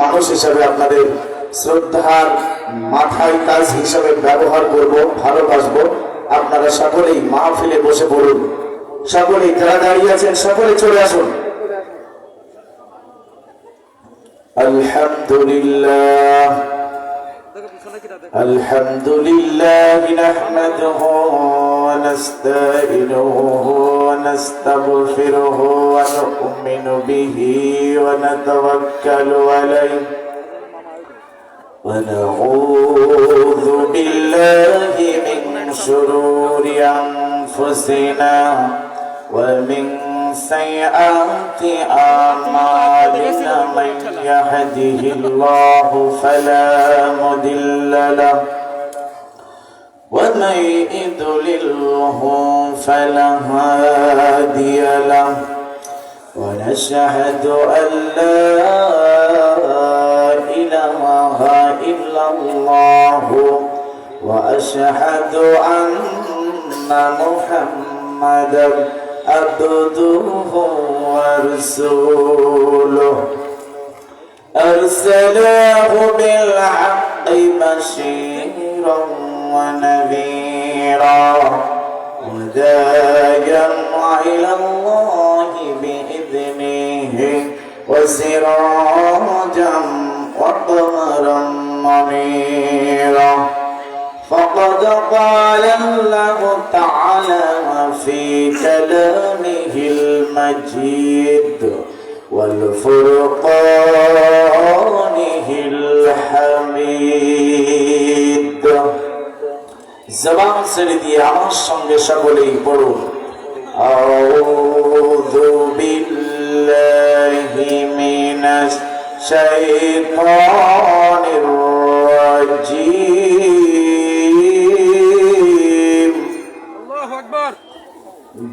মানুষ হিসেবে আপনাদের শ্রদ্ধার মাথায় তাজ হিসেবে ব্যবহার করব, ভালোবাসবো। আপনারা সকলেই মাহফিলে বসে পড়ুন, সকলেই যারা দাঁড়িয়ে আছেন সকলে চলে আসুন। আলহামদুলিল্লাহ আলহামদুলিল্লাহ নাহমাদুহু ওয়া নাস্তাঈনুহু ওয়া নাস্তাগফিরুহু ওয়া নু'মিনু বিহি ওয়া নাতাওয়াক্কালু আলাইহি ওয়া নাউযু বিল্লাহি মিন শুরুরি আনফুসিনা ওয়া মিন سيئات أعمالنا من يهده الله فلا مضل له ومن يضلله فلا هادي له ونشهد أن لا إله إلا الله وأشهد أن محمدا عبده ورسوله أرسله بالحق بشيرا ونذيرا وداعيا إلى الله بإذنه وسراجا وقمرا منيرا فقد قال الله تعالى في كلامه المجيد والفرقانه الحميد زبان ছেড়ে দিয়ে আমার সঙ্গে সকলেই পড়ুন আউযু বিল্লাহি মিনাশ শাইতানির রাজীম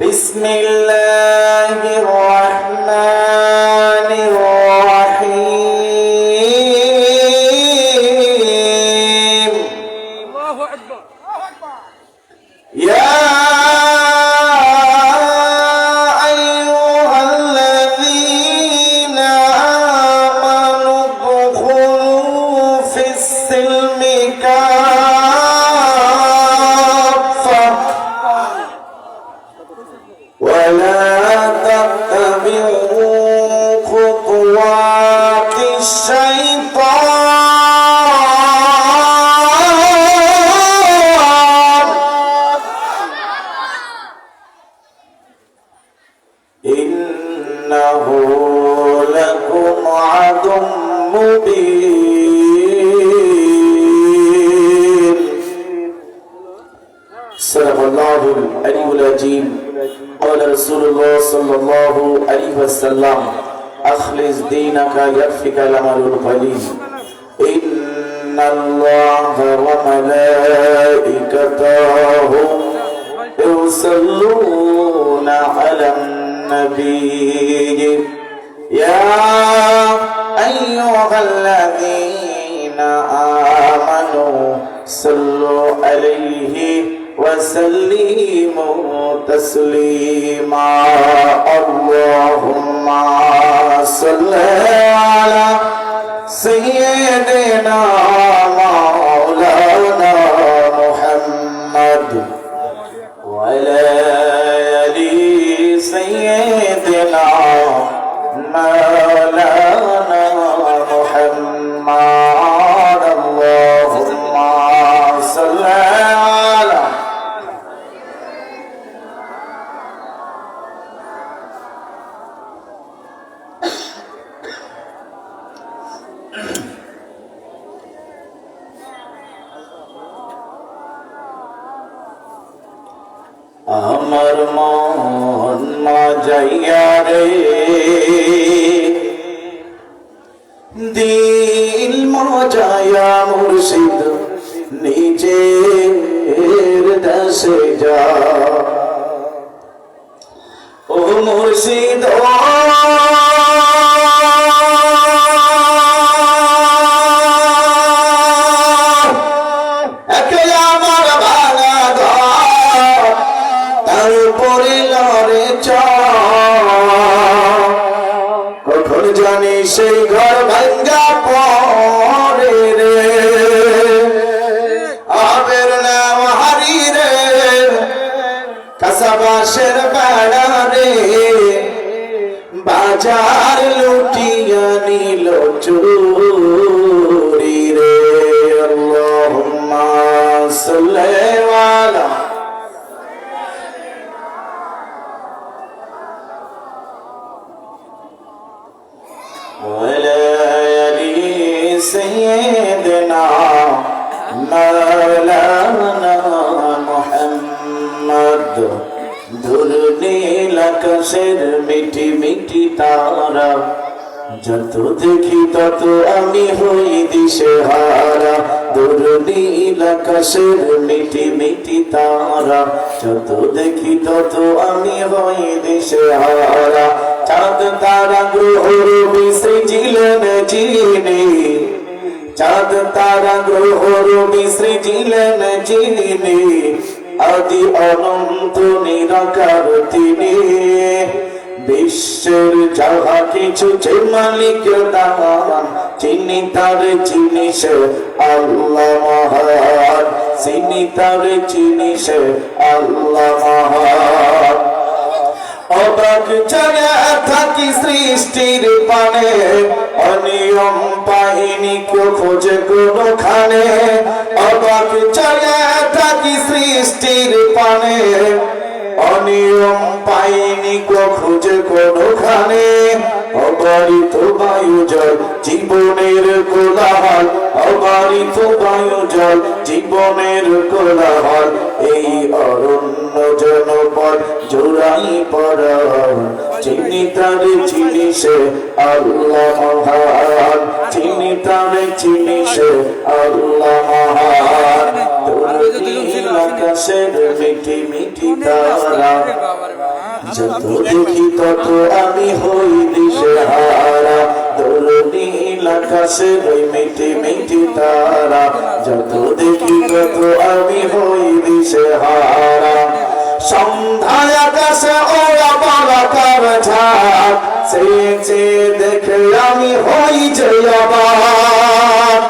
بسم الله الرحمن الرحيم الله أكبر يا أيها الذين آمنوا ادخلوا في السلم ولا تتبعوا خطوات الشيطان إنه لكم عدو مبين صدق الله العلي العظيم قال رسول الله صلى الله عليه وسلم أخلص دينك يكفيك العمل القليل إن الله وملائكته يصلون على النبي يا أيها الذين آمنوا صلوا عليه وسلموا تسليما اللهم صل على سيدنا مولانا محمد وعلى آل سيدنا مولانا محمد اللهم صل على আমার মন মজাইয়া রে দিল মজাইয়া মুর্শিদ নিজের দেশে যা ও মুর্শিদ কখন জানি সেই ঘর ভাঙ্গা হাজার লুটিয়া নিল চুরি রে। আল্লাহুম্মা সাল্লি আলা سيدنا مولانا محمد ধুর নীল আকাশের মিটি মিটি তারা যত দেখি তত আমি হই দিশেহারা। ধুর নীল আকাশের মিটি মিটি তারা যত দেখি তত আমি হই দিশেহারা। চাঁদ তারা গ্রহ রবি সৃজিলেন যিনি, চাঁদ তারা গ্রহ রবি সৃজিলেন যিনি, আদি অনন্ত নিরাকার তিনি। বিশ্বের যাহা কিছু যে মালিক দান, চিনি তার চিনি সে আল্লাহ মহান, চিনি তার চিনি সে আল্লাহ মহান। অবাক জায়গা থাকি সৃষ্টির পানে, অনিয়ম পাইনি কেউ খোঁজে কোনখানে। অবাক জায়গা থাকি সৃষ্টির পানে, অনিয়ম পাইনি কেউ খোঁজে কোনখানে। অবারিত বায়ু জল জীবনের কোলাহল, অবারিত বায়ু জল জীবনের কোলাহল। এই অরণ্য জনপদ জোড়াই পড়া, চিনি তারে চিনি সে আল্লাহ মহান, চিনি তারে চিনি সে আল্লাহ মহান। আকাশের মিটি মিটি তারা যত দেখি তত আমি হই দিশেহারা। ধুর নীল আকাশের মিটি মিটি তারা যত দেখি তত আমি হই দিশেহারা। সন্ধ্যায় আকাশে ওরা বালাকার ঝাঁক, চেয়ে চেয়ে দেখে আমি হই যে অবাক।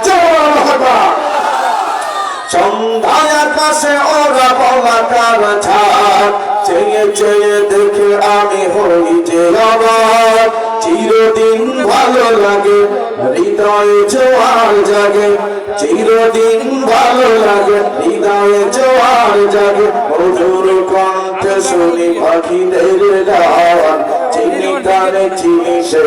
সন্ধ্যায় আকাশে ওরা বালাকার ঝাঁক, চেয়ে চেয়ে দেখে আমি হই যে অবাক। চিরদিন ভালো লাগে হৃদয়ে জোয়ার জাগে, চিরদিন ভালো লাগে হৃদয়ে জোয়ার জাগে। মধুর কণ্ঠে শুনি পাখিদের গান, চিনি তারে চিনি সে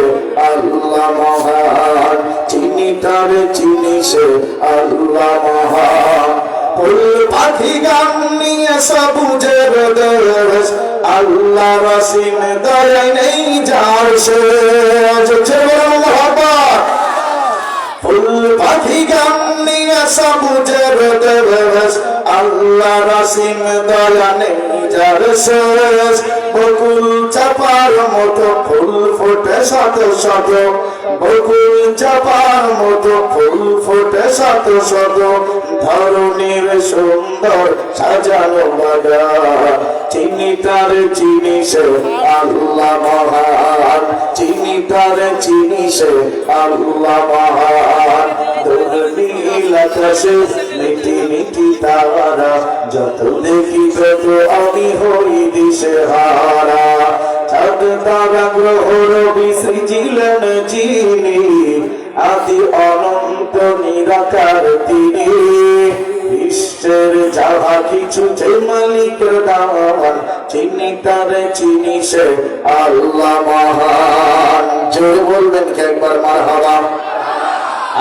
আল্লাহ মহান, চিনি তারে চিনি সে আল্লাহ মহান। ফুল পাখি গান নিয়ে সবুজের দেশ, আল্লাহ রসিম দয়া নেই যার শেষ। ফুল পাখি গান নিয়ে সবুজের দেশ, আল্লাহ রসিম দয়া নেই যার শেষ। বকুল চাপার মতো ফুল ফোটে শত শত, বকুল চাপার মতো ফুল ফোটে শত শত। ধরণীর সুন্দর সাজানো বাগান, চিনি তার চিনি সে আল্লাহ মহান, চিনি তার চিনি সে আল্লাহ মহান। ধুর নীল আকাশে মিটি মিটি তারা যত দেখি তত আমি হই দিশেহারা। চাঁদ তারা গ্রহ রবি সৃজিলেন যিনি, আদি অনন্ত নিরাকার তিনি। বিশ্বের যাহা কিছু যে মালিক দান, চিনি তারে চিনি সে আল্লাহ মহান। জোরে বলবেন কি একবার মারহাবা,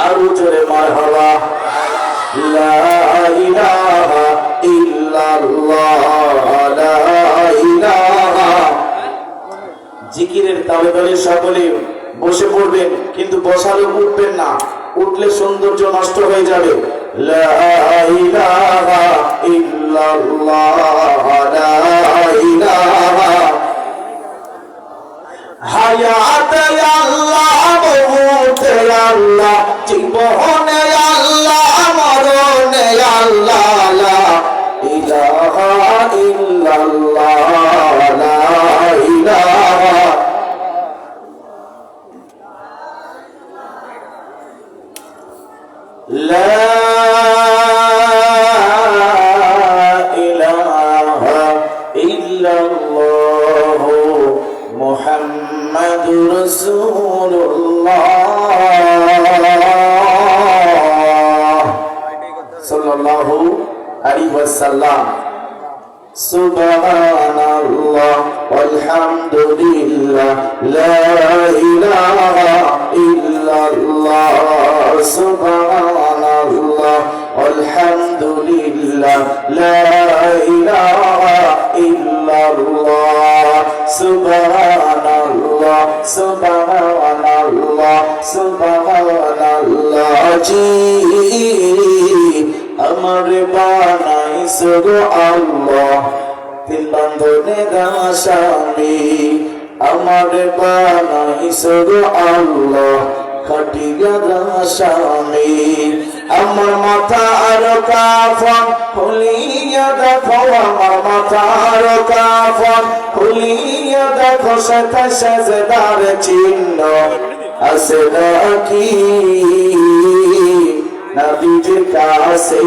আরো জোরে মারহাবা। লা ইলাহা ইল্লাল্লাহ, লা ইলাহা। জিকিরের তালে তালে সকলে বসে পড়বেন, কিন্তু বসালে উঠবেন না, উঠলে সৌন্দর্য নষ্ট হয়ে যাবে। লা ইলাহা ইল্লাল্লাহ, লা ইলাহা। হায়াতে আল্লাহ, মৌতে আল্লাহ, জীবনে আল্লাহ, মরণে আল্লাহ। লা ইলাহা ইল্লাল্লাহ, লা ইলাহা। لا إله إلا الله محمد رسول ওয়াসাল্লাম। সুবহানাল্লাহ ওয়ালহামদুলিল্লাহ লা ইলাহা ইল্লাল্লাহ। সুবহানাল্লাহ ওয়ালহামদুলিল্লাহ লা ইলাহা ইল্লাল্লাহ। সুবহানাল্লাহ সুবহানাল্লাহ সুবহানাল্লাহ। জি আমার বানাইছো গো আল্লাহ তিন বন্ধনের আসামি। আমার বানাইছো গো আল্লাহ খাটিয়া আসামি। আমার মাথার কাফন খুলিয়া দেখো, আমার মাথার কাফন খুলিয়া দেখো, সাথে সেজদার চিহ্ন আছে নাকি নবীজির কাছে।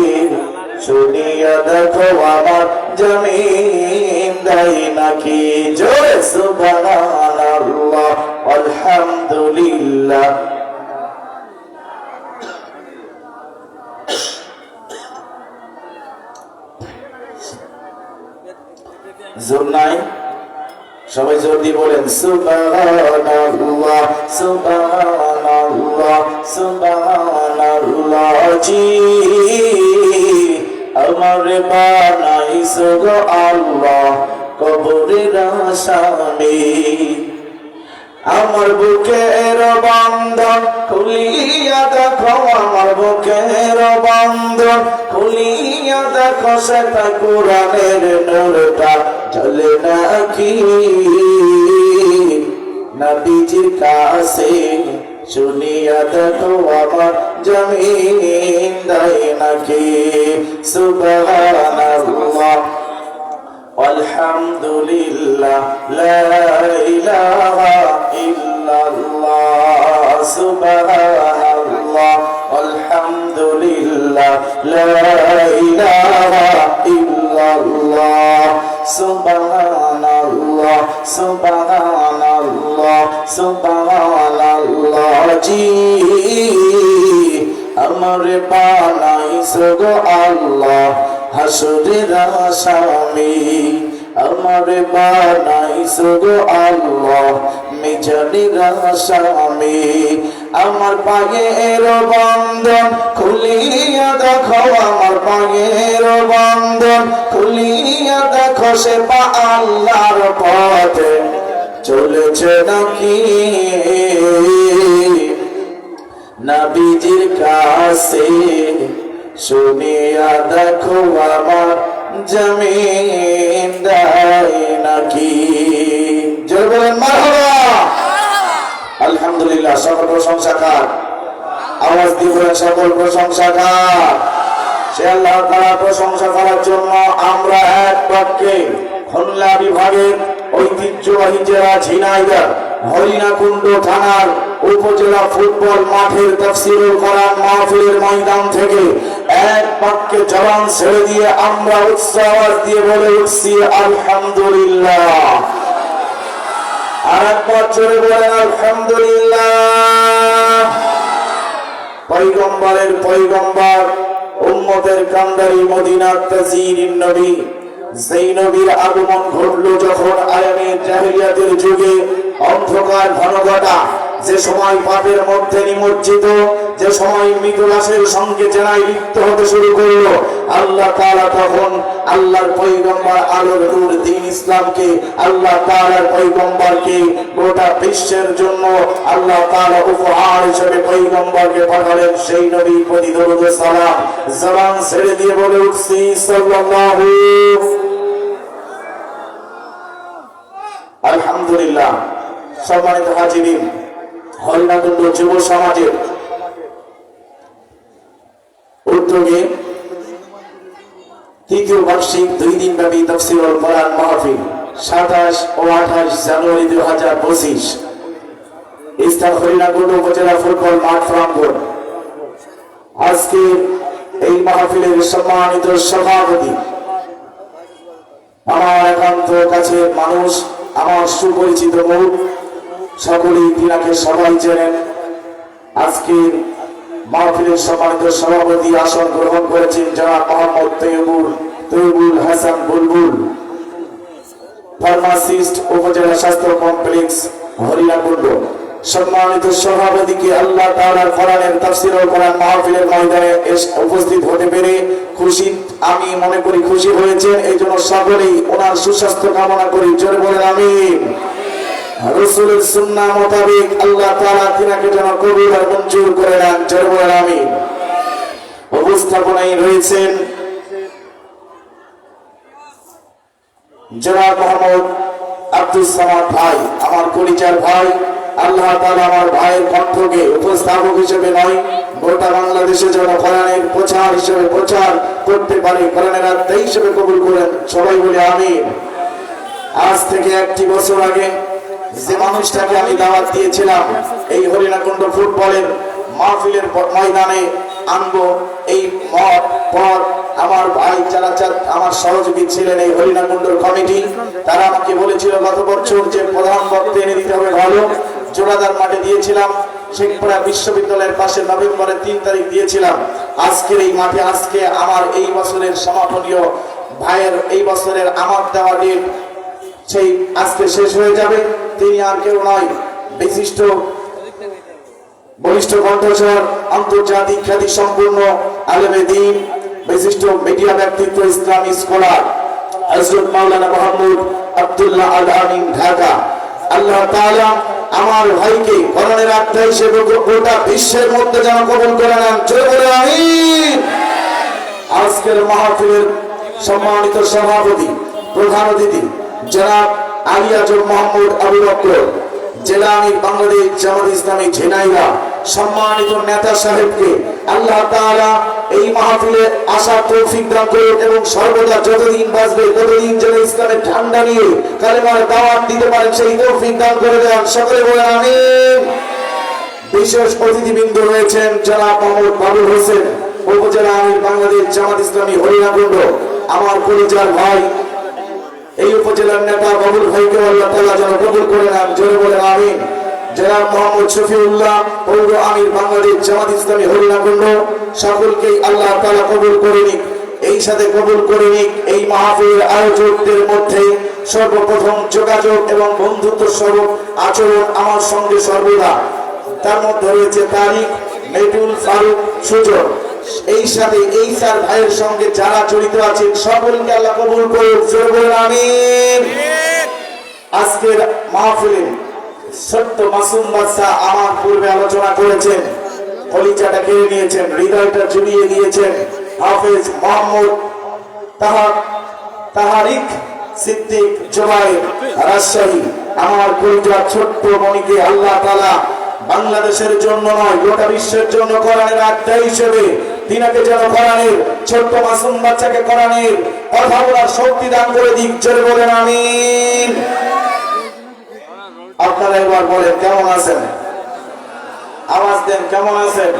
শুনিয়া দেখো আমার জমিন দেয় নাকি। জোরে সুবহানাল্লাহ আলহামদুলিল্লাহ। জোর নাই, সবাই জোর দিয়ে বলেন সুবহানাল্লাহ সুবহানাল্লাহ সুবহানাল্লাহ। জি আমার বানাইছো গো আল্লাহ কবরের আসামি। আমার বুকের বন্ধন খুলিয়া দেখো, আমার বুকের বন্ধন খুলিয়া দেখো, সেটা কোরআনের নূরটা জ্বলে নাকি নবীজির কাছে। শুনিয়া দেখো আমার জমিন দেয় নাকি। সুবহানাল্লাহ আলহামদুলিল্লাহ লা ইলাহা ইল্লাল্লাহ। সুবহানাল্লাহ আলহামদুলিল্লাহ লা ইলাহা ইল্লাল্লাহ। সুবহানাল্লাহ সুবহানাল্লাহ সুবহানাল্লাহ। জি আমার বানাইছো গো আল্লাহ হাসরের আসামি। আমার বানাইছো গো আল্লাহ মিজানের আসামি। আমার পায়ের বন্ধন খুলিয়া দেখো, আমার পায়ের বন্ধন খুলিয়া দেখো, সে পা আল্লাহর পথে চলেছে নাকি নবীজির কাছে। শুনিয়া দেখো আমার জমিন দেয় নাকি। জোরে বলেন মারহাবা। আলহামদুলিল্লাহ। সকল প্রশংসা কার? আওয়াজ দিয়ে বলেন সকল প্রশংসা কার? সে আল্লাহ তাআলার প্রশংসা করার জন্য আমরা এক বাক্যে খুলনা বিভাগের ঐতিহ্যবাহী জেলা ঝিনাইদহ হরিণাকুণ্ড থানার উপজেলা ফুটবল মাঠের তাফসীরুল কোরআন মাহফিলের ময়দান থেকে এক বাক্যে জবান ছেড়ে দিয়ে আমরা উচ্চ আওয়াজ দিয়ে বলে উঠছি আলহামদুলিল্লাহ। আর একবার জোরে বলেন আলহামদুলিল্লাহ। পয়গম্বরের পয়গম্বর উম্মতের কান্দারি মদিনার তাজিরিন নবী যেই নবীর আগমন ঘটলো যখন আয়ামে জাহিলিয়াতের যুগে, অন্ধকার ঘন ঘটা, যে সময় পাপের মধ্যে নিমজ্জিত, যে সময় মৃত লাশের সঙ্গে জেনায় লিপ্ত হতে শুরু করলো, আল্লাহ তাআলা তখন আল্লাহর পয়গম্বর আলোর নূর দ্বীন ইসলামকে, আল্লাহ তাআলার পয়গম্বরকে গোটা বিশ্বের জন্য আল্লাহ তাআলা উপহার হিসেবে পয়গম্বরকে পাঠালেন। সেই নবীর প্রতি দরুদ ও সালাম জবান ছেড়ে দিয়ে বলে উঠছি সাল্লাল্লাহু আলহামদুলিল্লাহ। সম্মানিত হাজিরিন, হরিণাকুণ্ড যুব সমাজের উদ্যোগে তৃতীয় বার্ষিক 2 দিনব্যাপী তাফসীরুল কোরআন মাহফিল 27 ও 28 জানুয়ারি 2025 স্থান হরিণাকুণ্ড উপজেলা ফুটবল মাঠ প্রাঙ্গণ। আজকে এই মাহফিলের সম্মানিত সভাপতি আমার একান্ত কাছের মানুষ, আমার সুপরিচিত মুখ, সকলেই তিনাকে সবাই চেনেন। আজকে মাহফিলের সম্মানিত সভাপতি আসন গ্রহণ করেছেন জনাব মোহাম্মদ তৈবুল হাসান বুলবুল, ফার্মাসিস্ট, উপজেলা স্বাস্থ্য কমপ্লেক্স হরিণাকুণ্ড। সম্মানিত সভাপতিকে আল্লাহ তাআলার কোরআনের তাফসীর ও কোরআন মাহফিলের ময়দানে উপস্থিত হতে পেরে খুশি, আমি মনে করি খুশি হয়েছেন। এই জন্য সকলেই ওনার সুস্বাস্থ্য কামনা করি, জোরে বলেন আমিন। রাসূলের সুন্নাহ মোতাবেক আল্লাহ তাআলা তিনাকে যেন কবুল আর মঞ্জুর করে নেন, জোরে বলেন আমিন। উপস্থাপনায় রয়েছেন জনাব মোহাম্মদ আব্দুল সামাদ ভাই, আমার পরিচয় ভাই। আল্লাহ তাআলা আমার ভাইয়ের কণ্ঠকে উপস্থাপক হিসেবে নয়, গোটা বাংলাদেশে যেন কোরআনের প্রচার হিসেবে প্রচার করতে পারে, কোরআনের আত্মা হিসেবে কবুল করেন, সবাই বলে আমিন। আজ থেকে 1 বছর আগে যে মানুষটাকে আমি দাওয়াত দিয়েছিলাম এই হরিণাকুণ্ড ফুটবলের মাহফিলের ময়দানে আনবো, এই পর আমার ভাই যারা আমার সহযোগী ছিলেন এই হরিণাকুণ্ডর কমিটি, তারা আমাকে বলেছিল গত বছর যে প্রধান বক্তা এনে দিতে হবে ভালো, জোড়াদার মাঠে দিয়েছিলাম, শেখপুরা বিশ্ববিদ্যালয়ের পাশে নভেম্বরের 3 তারিখ দিয়েছিলাম। আজকের এই মাঠে আজকে আমার এই বছরের সমাপনীয় ভাইয়ের এই বছরের আমার দেওয়া ডেট সেই আজকে শেষ হয়ে যাবে। তিনি আর কেউ নয়, বিশিষ্ট বলিষ্ঠ কণ্ঠস্বর, আন্তর্জাতিক খ্যাতি সম্পূর্ণ আলেমে দ্বীন, বিশিষ্ট মিডিয়া ব্যক্তিত্ব, ইসলামী স্কলার হযরত মাওলানা মুহাম্মদ আব্দুল্লাহ আল আমিন, ঢাকা। আল্লাহ তাআলা আমার ভাইকে কোরআনের আত্মা হিসেবে গোটা বিশ্বের মধ্যে যেন কবুল করে নেন, জোরে বলে আমিন। আজকের মাহফিলের সম্মানিত সভাপতি, প্রধান অতিথি জনাব আলী আজম মোহাম্মদ আবু বকর, জেলা আমির বাংলাদেশ জামাত ইসলামী ঝিনাইদহ। সম্মানিত নেতা সাহেবকে আল্লাহ তাআলা এই মাহফিলে আসার তৌফিক দান করুন এবং সর্বদা যতদিন বাঁচবে ততদিন যেন ইসলামের ঠান্ডা নিয়ে কালেমার দাওয়াত দিতে পারেন সেই তৌফিক দান করে দেন, সকলে বলেন আমিন। বিশেষ অতিথিবৃন্দ রয়েছেন জনাব মোহাম্মদ বাবুল হোসেন, উপজেলা আমির বাংলাদেশ জামাত ইসলামী হরিণাকুণ্ড, আমার পরিচয় ভাই। এই উপজেলার নেতা বাবুল ভাইকে আল্লাহ তাআলা যেন কবুল করে নেন, জোরে বলেন আমিন। জনাব মোহাম্মদ শফিউল্লাহ, পৌর আমির বাংলাদেশ জামাত ইসলামী হরিণাকুণ্ড, সকলকেই আল্লাহ তাআলা কবুল করে নিক। এই সাথে কবুল করে নিক এই মাহফিলের আয়োজকদের মধ্যে সর্বপ্রথম যোগাযোগ এবং বন্ধুত্ব স্বরূপ আচরণ আমার সঙ্গে সর্বদা, তার মধ্যে রয়েছে তারিক, মেটুল, ফারুক, সুজন। এই সাথে এই চার ভাইয়ের সঙ্গে যারা জড়িত আছেন সকলকে আল্লাহ কবুল করুন, জোরে বলেন আমিন। আজকের মাহফিলে সত্য মাসুম বাদশা আমার পূর্বে আলোচনা করেছেন, কলিজাটা কেড়ে নিয়েছেন, হৃদয়টা জুড়িয়ে দিয়েছেন হাফেজ মোহাম্মদ তাহারিক সিদ্দিক জুবায়ের রাজশাহী। আমার কলিজার ছোট্ট মনিকে আল্লাহ তাআলা বাংলাদেশের জন্য নয় গোটা বিশ্বের জন্য কোরআনের আত্মা হিসেবে তিনাকে যেন কোরআনের ছোট্ট মাসুম বাচ্চাকে কোরআনের কথা বলার শক্তি দান করে দিক, জোরে বলেন আমিন। আপনারা এবার বলেন কেমন আছেন, আওয়াজ দেন কেমন আছেন।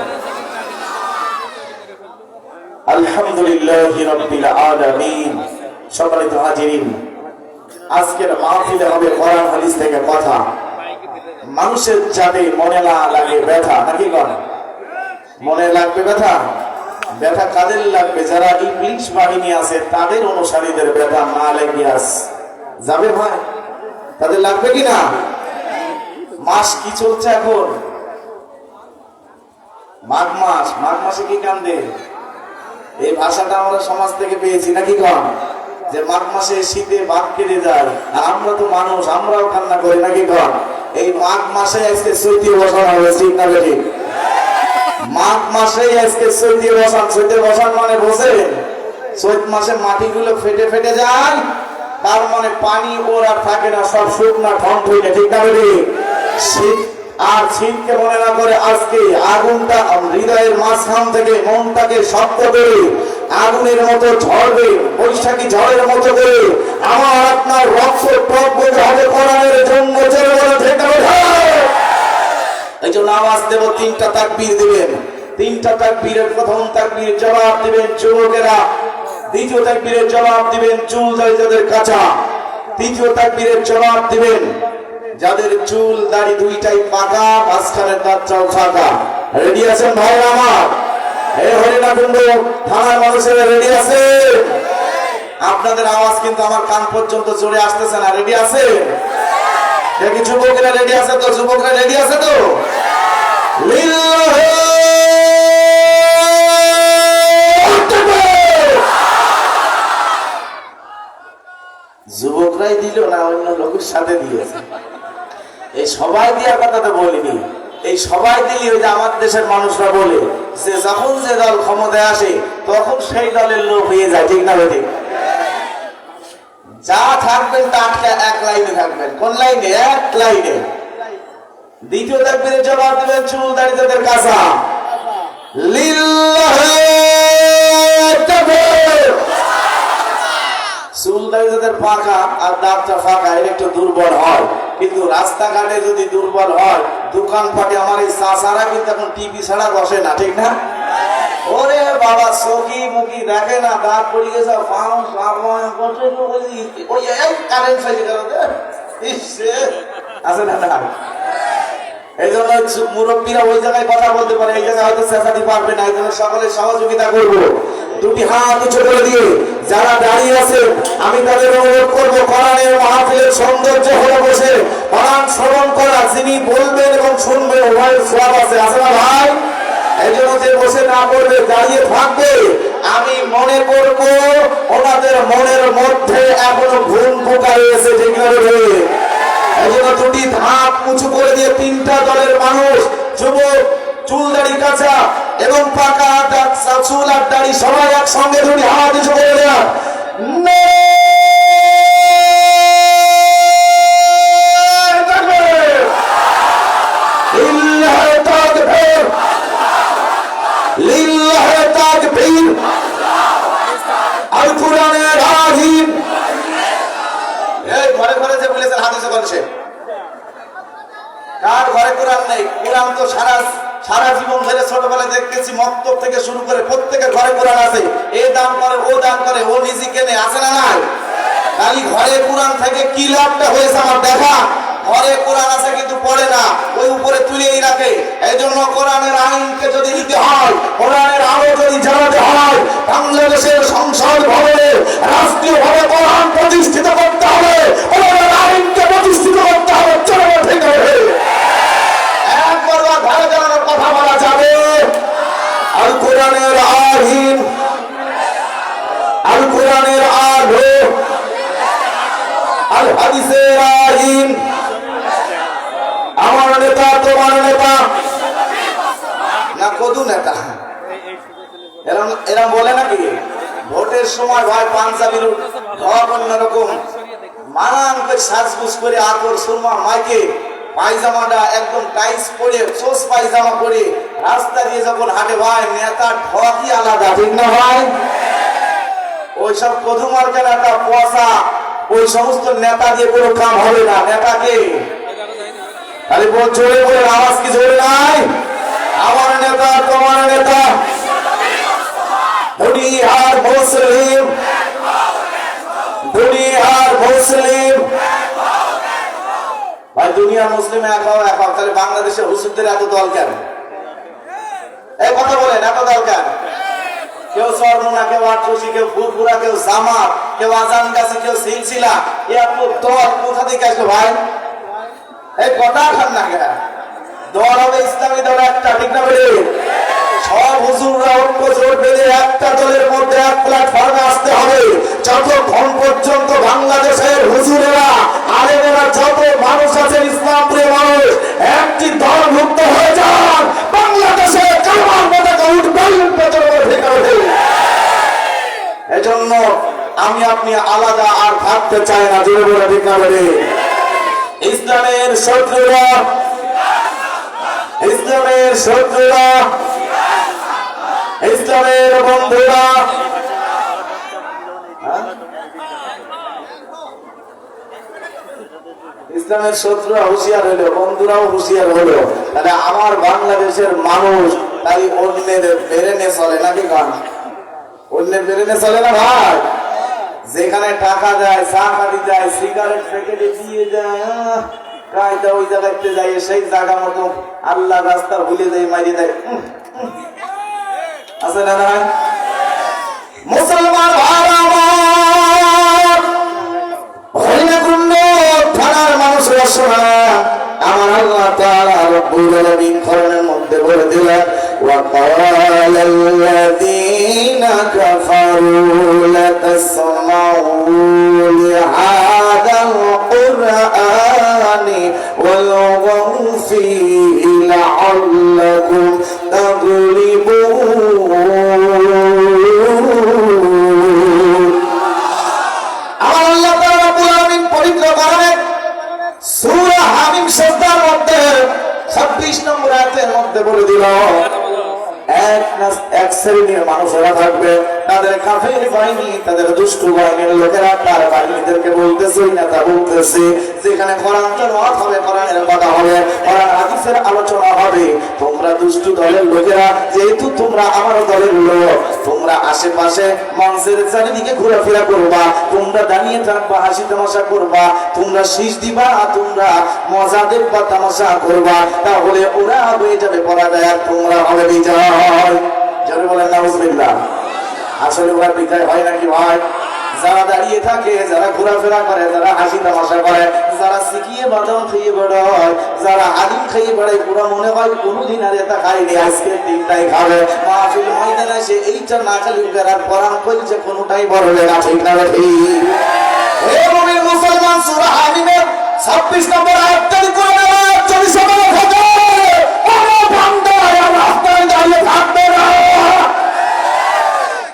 আলহামদুলিল্লাহি রাব্বিল আলামিন। সম্মানিত হাজিরিন, আজকের মাহফিলে হবে কোরআন হাদিস থেকে কথা। মানুষের যাতে মনে না লাগে ব্যথা, নাকি কোন মনে লাগবে ব্যথা? ব্যথা কাদের লাগবে? যারা ইবলিশ বাহিনী আছে তাদের অনুসারীদের ব্যথা না লেগে যাবে ভাই, তাদের লাগবে কিনা? মাস কি চলছে এখন? মাঘ মাস। মাঘ মাসে কি কান্দে? এই ভাষাটা আমরা সমাজ থেকে পেয়েছি, নাকি কন? যে মাঘ মাসে শীতে ভাত কেটে যায়, আমরা তো মানুষ, আমরাও কান্না করি, নাকি কন? এই মাঘ মাসে আজকে চৈতি বসানো হবে, ঠিক না বেঠিক? মাঘ মাসে আজকে চৈতি বসান। চৈতি বসান মানে বোঝেন? চৈত মাসে মাটিগুলো ফেটে ফেটে যায়, তার মানে পানি ওর আর থাকে না, সব শুকনা ঠন হইলে, ঠিক না বেঠিক? শীত আর শীতকে মনে না করে আজকে আগুনটা হৃদয়ের মাঝখান থেকে মনটাকে শক্ত করে আগুনের মতো ঝরবে, বৈশাখী ঝড়ের মতো করে আমার আপনার রক্ত টক বইতে হবে কোরআনের জন্য, চলে বলে ঠিক না বেঠিক? এই জন্য আওয়াজ দেব, 3টা তাকবীর দিবেন। 3টা তাকবীরের প্রথম তাকবীর জবাব দিবেন যুবকেরা, দ্বিতীয় তাকবীরের জবাব দিবেন চুল দাড়ি যাদের কাঁচা, তৃতীয় তাকবীরের জবাব দিবেন যাদের চুল দাড়ি দুইটাই পাকা, মাঝখানের দাঁতটাও ফাঁকা। রেডি আছেন ভাই আমার? এই হরিণাকুণ্ড থানার মানুষেরা রেডি আছে? আপনাদের আওয়াজ কিন্তু আমার কান পর্যন্ত জোরে আসতেছে না। রেডি আছে? দেখি যুবকরা রেডি আছে তো? যুবকরা রেডি আছে তো? লিল্লাহি যুবকরাই দিল না, অন্য লোকের সাথে দিয়েছে। এই সবাই দেওয়ার কথা তো বলিনি। এই সবাই দিলি ওই যে আমার দেশের মানুষরা বলে যে যখন যে দল ক্ষমতায় আসে তখন সেই দলের লোক হয়ে যায়, ঠিক না বেটি? যা থাকবেন তা এক লাইনে থাকবেন। কোন লাইনে? এক লাইনে। দ্বিতীয় তাকবীরের জবাব দেবেন চুল দাড়িদের কাঁচা। লিল্লাহি তাকবীর। চুল দাড়িদের পাকা আর দাঁতটা ফাঁকা, এর একটু দুর্বল হয়, কিন্তু রাস্তাঘাটে যদি দুর্বল হয়, দোকানপাটে আমার এই চাচারা কিন্তু এখন টিভি ছাড়া বসে না, ঠিক না? ওরে বাবা, চোখি মুখি দেখে না, দাঁত পড়ে গেছে, কারেন্ট আছে না? এই জন্য মুরব্বীরা ওই জায়গায় কথা বলতে পারে, এই জায়গায় হয়তো চেঁচাতে পারবে না। এই জন্য সকলের সহযোগিতা করবো। দুটি হাত উঁচু করে দিয়ে যারা দাঁড়িয়ে আছে আমি তাদের অনুরোধ করবো, কোরআনের মাহফিলের সৌন্দর্য হলো বসে কোরআন শ্রবণ করা। যিনি বলবেন এবং শুনবেন উভয়ের সওয়াব আছে, আছে না ভাই? এই জন্য যে বসে না পড়বে, দাঁড়িয়ে থাকবে, আমি মনে করব ওনাদের মনের মধ্যে এখনো ঘুম পোকা রয়েছে, ঠিক না? এই জন্য দুটি ধাপ উঁচু করে দিয়ে তিনটা দলের মানুষ, যুবক, চুল দাড়ি কাঁচা এবং পাকা চুল আর দাড়ি সবাই একসঙ্গে দুটি হাত উঁচু করে দেওয়া। আর কোরআনের আযীম। এই ঘরে ঘরে যে বলেছেন হাদিসে বলছে, কার ঘরে কোরআন নেই? কোরআন তো সারা জীবন ধরে ছোটবেলা দেখতেছি মক্তব থেকে শুরু করে প্রত্যেকের ঘরে কোরআন আছে। এ দান করে, ও দান করে, ও নিজে কেনে, আছে না নাই? খালি ঘরে কোরআন থেকে কি লাভটা হয়েছে আমার দেখা? ঘরে কোরআন আছে কিন্তু পড়ে না, ওই উপরে তুলেই রাখে। এই জন্য কোরআনের আইনকে যদি নিতে হয়, কোরআনের আলো যদি জ্বালাতে হয়, বাংলাদেশের সংসদ ভবনে রাষ্ট্রীয়ভাবে কোরআন প্রতিষ্ঠিত করতে হবে, কোরআনের আইনকে প্রতিষ্ঠিত করতে হবে। চলো ঠিক হবে, একবার ঘরে জ্বালানোর কথা বলা যাবে। আর কোরআনের আইন, আর কোরআনের আলো, আর হাদিসের আইন। আমার নেতা তোমার নেতা না, কদু নেতা এরম বলে নাকি? ভোটের সময় ভাই পাঞ্জাবির ঢপ অন্যরকম, মানান করে সাজগুজ করে আতর সুরমা মাইকে পায়জামাটা একদম টাইস পরে, সোস পায়জামা পরে রাস্তা দিয়ে যখন হাঁটে ভাই, নেতার ঢপই আলাদা, ঠিক না ভাই? ওইসব কদু মার্কা নেতা পয়সা, ওই সমস্ত নেতা দিয়ে কোনো কাম হবে না। নেতাকে খালি জোরে বলে, আওয়াজ কি জোরে নাই? আমার নেতা তোমার নেতা, দুনিয়ার মুসলিম, দুনিয়ার মুসলিম। ভাই দুনিয়ার মুসলিম এক হও, এক হও। তাহলে বাংলাদেশের হুজুরদের এত দল কেন? এই কথা বলেন, এত দল কেন? কেউ সরমুনা, কেউ আটরশি, কেউ ফুরফুরা, কেউ জামাত, কেউ আজান গাছি, কেউ সিলসিলা। এত দল কোথা থেকে আসলো ভাই? এই কথা খান না কেন? দল হবে ইসলামী দল একটা, ঠিক না বলে? সব হুজুররা ঐক্য জোট বেঁধে একটা দলের মধ্যে এক প্ল্যাটফর্মে আসতে হবে। যতক্ষণ পর্যন্ত বাংলাদেশের হুজুরেরা, আলেমেরা, যত মানুষ আছেন ইসলাম প্রিয় মানুষ, একটি দলভুক্ত হয়ে যান, বাংলাদেশে কালেমার পতাকা উঠবেই উঠবে। এজন্য আমি আপনি আলাদা আর থাকতে চাই না, জোরে বলে ঠিক না বলে? ইসলামের শত্রুরা, ইসলামের শত্রুরা, ইসলামের বন্ধুরা, ইসলামের শত্রুরা হুঁশিয়ার হলো, বন্ধুরাও হুঁশিয়ার হলো। তাহলে আমার বাংলাদেশের মানুষ তাই অন্যের বেরেনে চলে নাকি? গান অন্যের বেরেনে চলে না ভাই। যেখানে টাকা দেয়, চা খাতি দেয়, সিগারেট প্যাকেটে দিয়ে দেয়, কায়দা ওই জায়গাতে যায়, সেই জায়গা মতো আল্লাহ রাস্তা ভুলে যায়, মারিয়ে দেয়। আছে না? মুসলমান ভাই আমার وقال الذين كفروا لتسمعوا لهذا القرآن والغوا فيه لعلكم تغلبون আল্লাহ তাআলা রব্বুল আলামিন পবিত্র কোরআনে সূরা হামিম শব্দের মধ্যে 26 নম্বর আয়াতের মধ্যে বলে দিল এক শ্রেণীর মানুষেরা থাকবে, তাদের কাফের বাহিনী, তাদের দুষ্টু বাহিনীর লোকেরা তার বাহিনীদেরকে বলতেছে না তা বলতেছে, যেখানে কোরআন তেলাওয়াত হবে, কোরআনের কথা হবে, কোরআন হাদিসের আলোচনা হবে, তোমরা দুষ্টু দলের লোকেরা যেহেতু তোমরা আমার দলের লোক, তোমরা আশেপাশে মঞ্চের চারিদিকে ঘোরাফেরা করবা, তোমরা দাঁড়িয়ে থাকবা, হাসি তামাশা করবা, তোমরা শীষ দিবা, তোমরা মজা দেখবা, তামাশা করবা, তাহলে ওরা হয়ে যাবে পরাজয় আর তোমরা হবে বিজয়। জোরে বলেন নাউজুবিল্লাহ। আসলে ওরা বিজয় হয় নাকি ভাই? যারা দাঁড়িয়ে থাকে, যারা ঘোরাফেরা করে, যারা হাসি তামাশা করে, যারা শিখিয়ে বাদাম খেয়ে বেড়ায়, যারা আলিম খেয়ে বেড়ায়, পুরো মনে হয় কোনোদিন আর এটা খাইনি, আজকের দিনটাই খাবে। মাহফিল ময়দানে এসে এইটা না খালি বেড়ার পরাণ কইছে কোনোটাই বড় না, ঠিক না ঠিক? হে মুমিন মুসলমান, সূরা হামিমের 26 নম্বর আয়াতটা কোরআনে 40 নম্বর থাকে, ওরে বান্দা রাস্তায় দাঁড়িয়ে থাকবে না।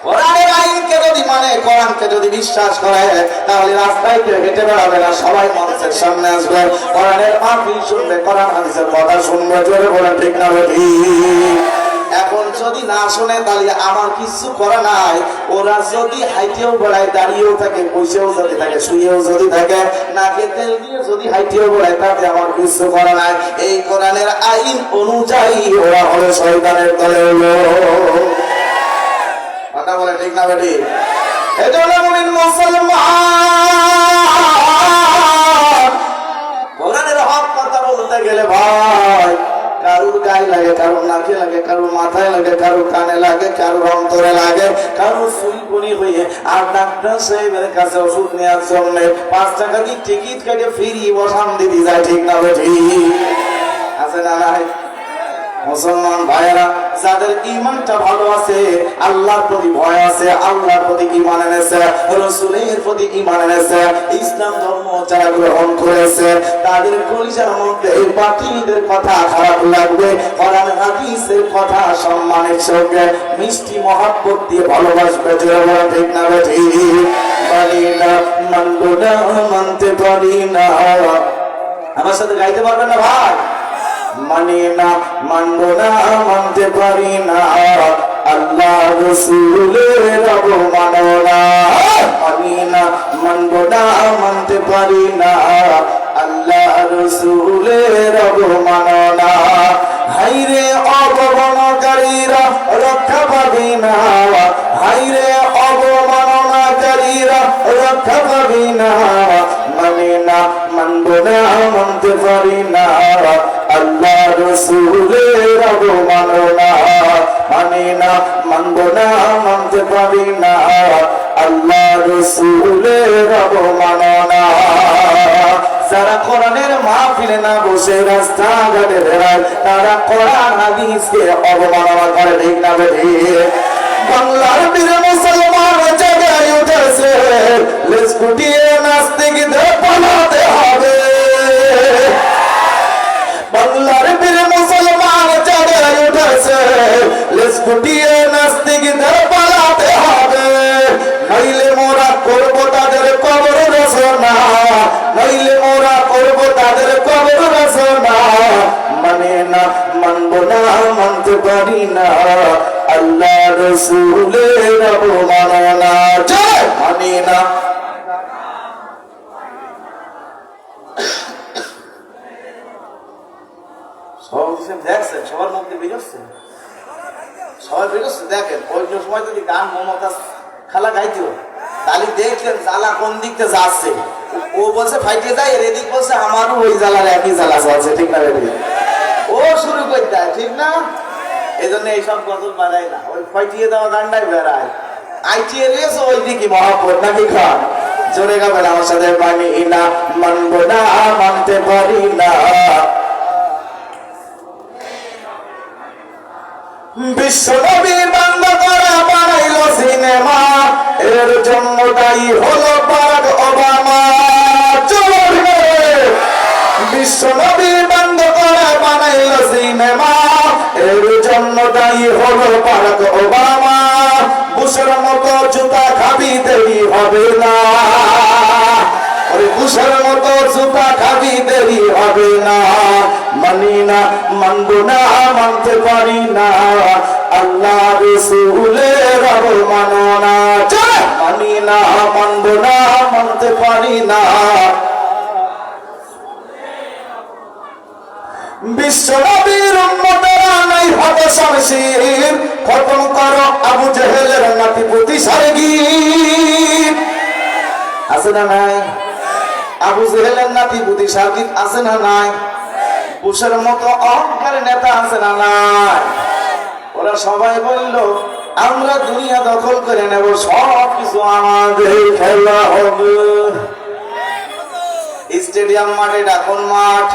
কোরআনের আইনকে যদি মানে, কোরআনকে যদি বিশ্বাস করে, তাহলে রাস্তায় কেউ হেঁটে বেড়াবে না, সবাই মানুষের সামনে আসবে, কোরআনের মাহফিল শুনবে, কোরআন হাদিসের কথা শুনবে। জোরে বলেন ঠিক না ঠিক? এখন যদি না শুনে তাহলে আমার কিছু করা নাই। ওরা যদি হাইটেও বেড়ায়, দাঁড়িয়েও থাকে, বসেও যদি থাকে, শুয়েও যদি থাকে, নাকে তেল দিয়ে যদি হাইটেও বেড়ায়, তাতে আমার কিছু করা নাই। এই কোরআনের আইন অনুযায়ী ওরা হলো শয়তানের দলের লোক। কথা বলে ঠিক না বেটি? এজন্য মুমিন মুসলমান কোরআনের হক কথা বলতে গেলে ভাই, কারুর গায়ে লাগে, কারুর নাকে লাগে, কারুর মাথায় লাগে, কারুর কানে লাগে, কারুর অন্তরে লাগে, কারুর সুইকুনি হয়ে আর ডাক্তার সাহেবের কাছে ওষুধ নেওয়ার জন্য 5 টাকা দিয়ে টিকিট কেটে ফিরি বসান দিতে যায়, ঠিক না বেটি? আছে না নাই? মুসলমান ভাইয়েরা, যাদের ঈমানটা ভালো আছে, আল্লাহর প্রতি ভয় আছে, আল্লাহর প্রতি ঈমান এনেছে, রাসূলের প্রতি ঈমান এনেছে, ইসলাম ধর্ম যারা গ্রহণ করেছে, তাদের কলিজার মধ্যে এই বাতিলদের কথা খারাপ লাগবে, কোরআন হাদিসের কথা সম্মানের সঙ্গে মিষ্টি মহব্বত দিয়ে ভালোবাসবে। যারা ঠিক না ঠিক? পারি না মানব না, মানতে পারি না। আমার সাথে গাইতে পারবেন না ভাই? মানি না, মানব না, মানতে পারি না, আল্লাহ রাসূলের অবমাননা। মানি না, মানব না, মানতে পারি না, আল্লাহ রাসূলের অবমাননা। হাইরে অবমাননাকারীরা রক্ষা পাবে না, হাইরে অবমাননাকারীরা রক্ষা পাবে না। মানি না, মানব না, মানতে পারি না, আল্লাহ রাসূলের অবমাননা। মানি না, মানব না, মানতে পারি না, আল্লাহ রাসূলের অবমাননা। যারা কোরআনের মাহফিলে না বসে রাস্তাঘাটে বেড়ায়, তারা কোরআন হাদিসকে অবমাননা করে, ঠিক না বেঠি? বাংলার বীর মুসলমান জেগে উঠেছে, লেজ গুটিয়ে নাচতে গিয়ে পালাতে হবে। বাংলার বীর মুসলমান জেগে উঠেছে, লেজ গুটিয়ে নাচতে গিয়ে পালাতে হবে। নইলে মোরা করবো তাদের কবর রচনা, নইলে মোরা করবো তাদের কবর রচনা। মানে না, মানব না, মানতে পারি না, আল্লাহ রাসূলের অবমাননা। মানি না। দেখছেন সবার মধ্যে বেরোচ্ছে, সবাই বেরোচ্ছে। দেখেন ওই সময় যদি গান মমতাজ খালা গাইতো, তাহলে দেখলেন জ্বালা কোন দিকতে যাচ্ছে। ও বলছে ফাইটে যায়, এর এদিক বলছে আমারও ওই জ্বালার একই জ্বালা চলছে, ঠিক না? ও শুরু করে দেয়, ঠিক না? এই জন্য এইসব গজল বাজায় না, ওই ফাইটিয়ে দেওয়া গানটাই বেড়ায়। আইটিয়ে রয়েছে ওই দিকে মহাপত নাকি খান। জোরে গাবেন আমার সাথে, মানি না, মানব না, মানতে পারি না, বিশ্ব নবীর বান্দা করা বানাইল সিনেমা, এর জন্য দায়ী হলো বারাক ওবামা। বিশ্ব নবীর বান্দা করা বানাইল সিনেমা, এর জন্য দায়ী হলো বারাক ওবামা। বুশের মতো জুতা খাবি দেরি হবে না, বুশের মতো জুতা খাবি দেরি হবে না। মানি না, মানবো না, মানতে পারি না, আল্লাহ রাসূলের অবমাননা। মানি না, মানবো না, মানতে পারি না। বিশ্ব নবীর উম্মতেরা নাই হবে শামশির, খতম করো আবু জেহেলের নাতিপুতি সারগীর। আছে না নাই? আবু জেহেলের নাতিপুতি সারগীর আছে না নাই? বুশের মতো অহংকারী নেতা আছে না নাই? ওরা সবাই বলল আমরা দুনিয়া দখল করে নেব, সব কিছু আমাদের, খেলা হবে। স্টেডিয়াম মাঠে, ডাকন মাঠ,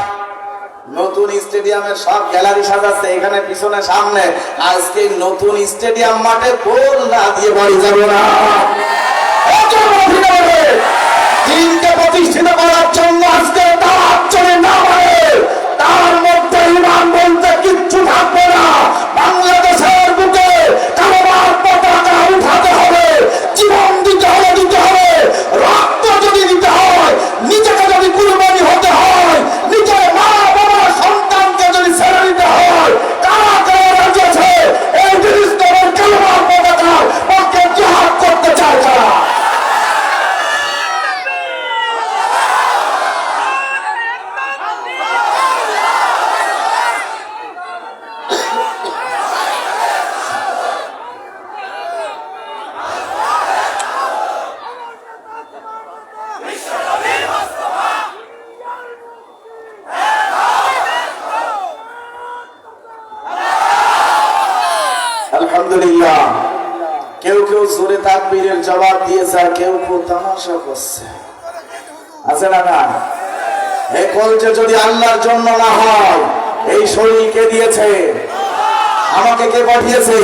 নতুন স্টেডিয়ামের সব গ্যালারি সাজাচ্ছে, এখানে পিছনে সামনে। আজকে নতুন স্টেডিয়াম মাঠে গোল না দিয়ে বাড়ি যাব না। দিনকে প্রতিষ্ঠিত করার জন্য আজকে তার চলে না পারে, তার মধ্যে ইমান বলতে কিচ্ছু থাকবে না। বাংলাদেশের বুকে কারবার পতাকা উঠাতে হবে, জীবন দিতে হবে, দিতে হবে, রক্ত যদি দিতে হয়, নিজেকে যদি কুরবানি হতে হয়, নিজের মা বাবা সন্তানকে যদি ছেড়ে দিতে হয়, কারা কারা রাজি আছে এই ফিলিস্তিনের কারবার পতাকার পক্ষে জিহাদ করতে চায় তারা? আলহামদুলিল্লাহ, কেউ কেউ জোরে তাকবীরের জবাব দিয়েছে, আর কেউ কেউ তামাশা করছে। আছে না না? এই কলজে যদি আল্লাহর জন্য না হয়, এই শরীর কে দিয়েছে? আমাকে কে পাঠিয়েছে?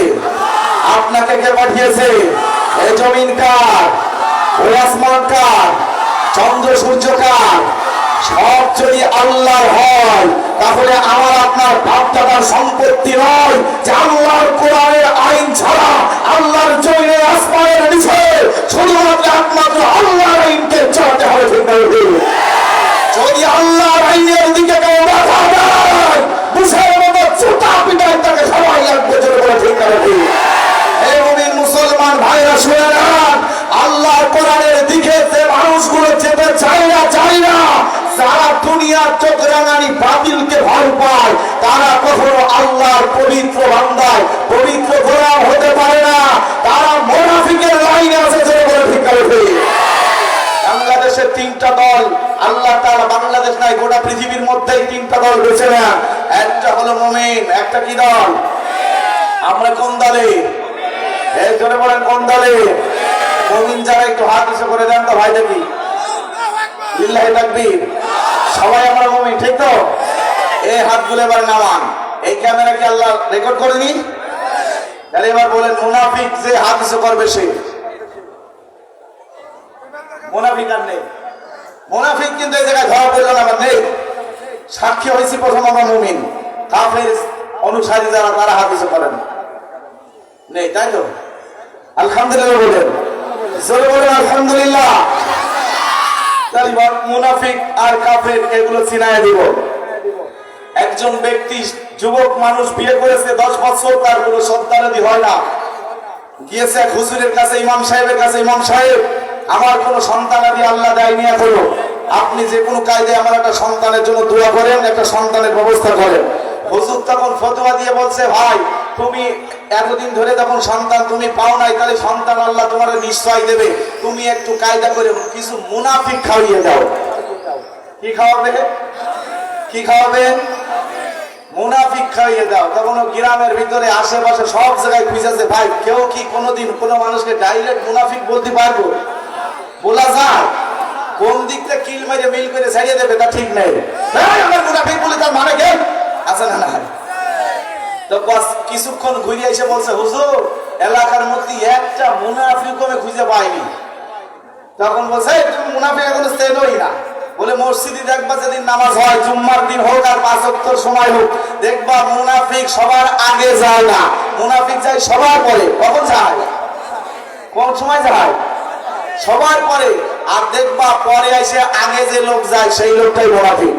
আপনাকে কে পাঠিয়েছে? এই জমিন কার? ওই আসমান কার? চন্দ্র সূর্য কার? সব যদি আল্লাহর হয়, তাহলে আমার আপনার বাপ দাদার সম্পত্তি নয়, যে আল্লাহর কোরআনের আইন ছাড়া আল্লাহর জমিনে আসমানের নিচে শুধুমাত্র একমাত্র আল্লাহর আইনকে চালাতে হবে। ঠিক আছে? যদি আল্লাহর আইনের দিকে কেউ বাধা দেয়, বুঝের মতো জুতা পিটায় তাকে সবাই লাগবে জোরে বলে। ঠিক আছে? এই মুমিন মুসলমান ভাইরা শুনে নেন, আল্লাহর কোরআনের দিকে যে মানুষগুলো যেতে চায় না, যারা দুনিয়ার চোখ রাঙানি বাতিলকে ভয় পায়, তারা কখনো আল্লাহর পবিত্র বান্দায় পবিত্র গোলাম হতে পারে না। তারা মুনাফিকের লাইনে আছে জোরে বলে। ঠিক আছে? বাংলাদেশের তিনটা দল, আল্লাহ তাআলা বাংলাদেশ নাই গোটা পৃথিবীর মধ্যেই তিনটা দল বেছে নেন। একটা হলো মুমিন, একটা কি দল? আমরা কোন দলে? এই জোরে বলেন কোন দলে? মুমিন যারা একটু হাত উঁচু করে দেন তো ভাই, দেখি। লিল্লাহি তাকবীর। সবাই আমরা মুমিন, ঠিক তো? এই হাতগুলো এবার নামান। এই ক্যামেরা কি আল্লাহ রেকর্ড করেনি? তাহলে এবার বলেন মুনাফিক যে হাত উঁচু করবে সে মুনাফিক। আর নেই মুনাফিক, কিন্তু এই জায়গায় ধরা পড়ল না। আমার নেই, সাক্ষী হয়েছি প্রথম আমরা মুমিন। কাফের অনুসারী যারা, তারা হাত উঁচু করেন নেই, তাই তো? আলহামদুলিল্লাহ বলেন, জোরে বলেন আলহামদুলিল্লাহ। মুনাফিক আর কাফের এগুলো চিনায় দিব। একজন ব্যক্তি, যুবক মানুষ, বিয়ে করেছে 10 বছর, তার কোনো সন্তানাদি হয় না। গিয়েছে এক হুজুরের কাছে, ইমাম সাহেবের কাছে, ইমাম সাহেব আমার কোনো সন্তানাদি আল্লাহ দেয়নি, এখনো আপনি যে কোনো কায়দায় আমার একটা সন্তানের জন্য দোয়া করেন, একটা সন্তানের ব্যবস্থা করেন। হুজুর তখন ফতোয়া দিয়ে বলছে, ভাই তুমি এতদিন ধরে যখন সন্তান তুমি পাও নাই, তাহলে সন্তান আল্লাহ তোমার নিশ্চয় দেবে। তুমি একটু কায়দা করে কিছু মুনাফিক খাওয়িয়ে দাও। কি খাওয়াবে? কি খাওয়াবে? মুনাফিক খাইয়ে দাও। তখন গ্রামের ভিতরে আশেপাশে সব জায়গায় খুঁজেছে, ভাই কেউ কি কোনোদিন কোনো মানুষকে ডাইরেক্ট মুনাফিক বলতে পারবো? বলা যায়? কোন দিকটা কিল মেরে মিল করে ছাড়িয়ে দেবে তা ঠিক নেই। আমার মুনাফিক বলে তার মানে কে আছে না? না। তো কিছুক্ষণ ঘুরে এসে বলছে, হুজুর এলাকার মধ্যে একটা মুনাফিক আমি খুঁজে পাইনি। তখন বলছে, তুমি মুনাফিক এখনো চেনোই না। বলে মসজিদে দেখবা যেদিন নামাজ হয়, জুম্মার দিন হোক আর 5 ওয়াক্তের সময় হোক, দেখবা মুনাফিক সবার আগে যায় না, মুনাফিক যায় সবার পরে। কখন যায়? কোন সময় যায়? সবার পরে। আর দেখবা পরে এসে আগে যে লোক যায় সেই লোকটাই মুনাফিক।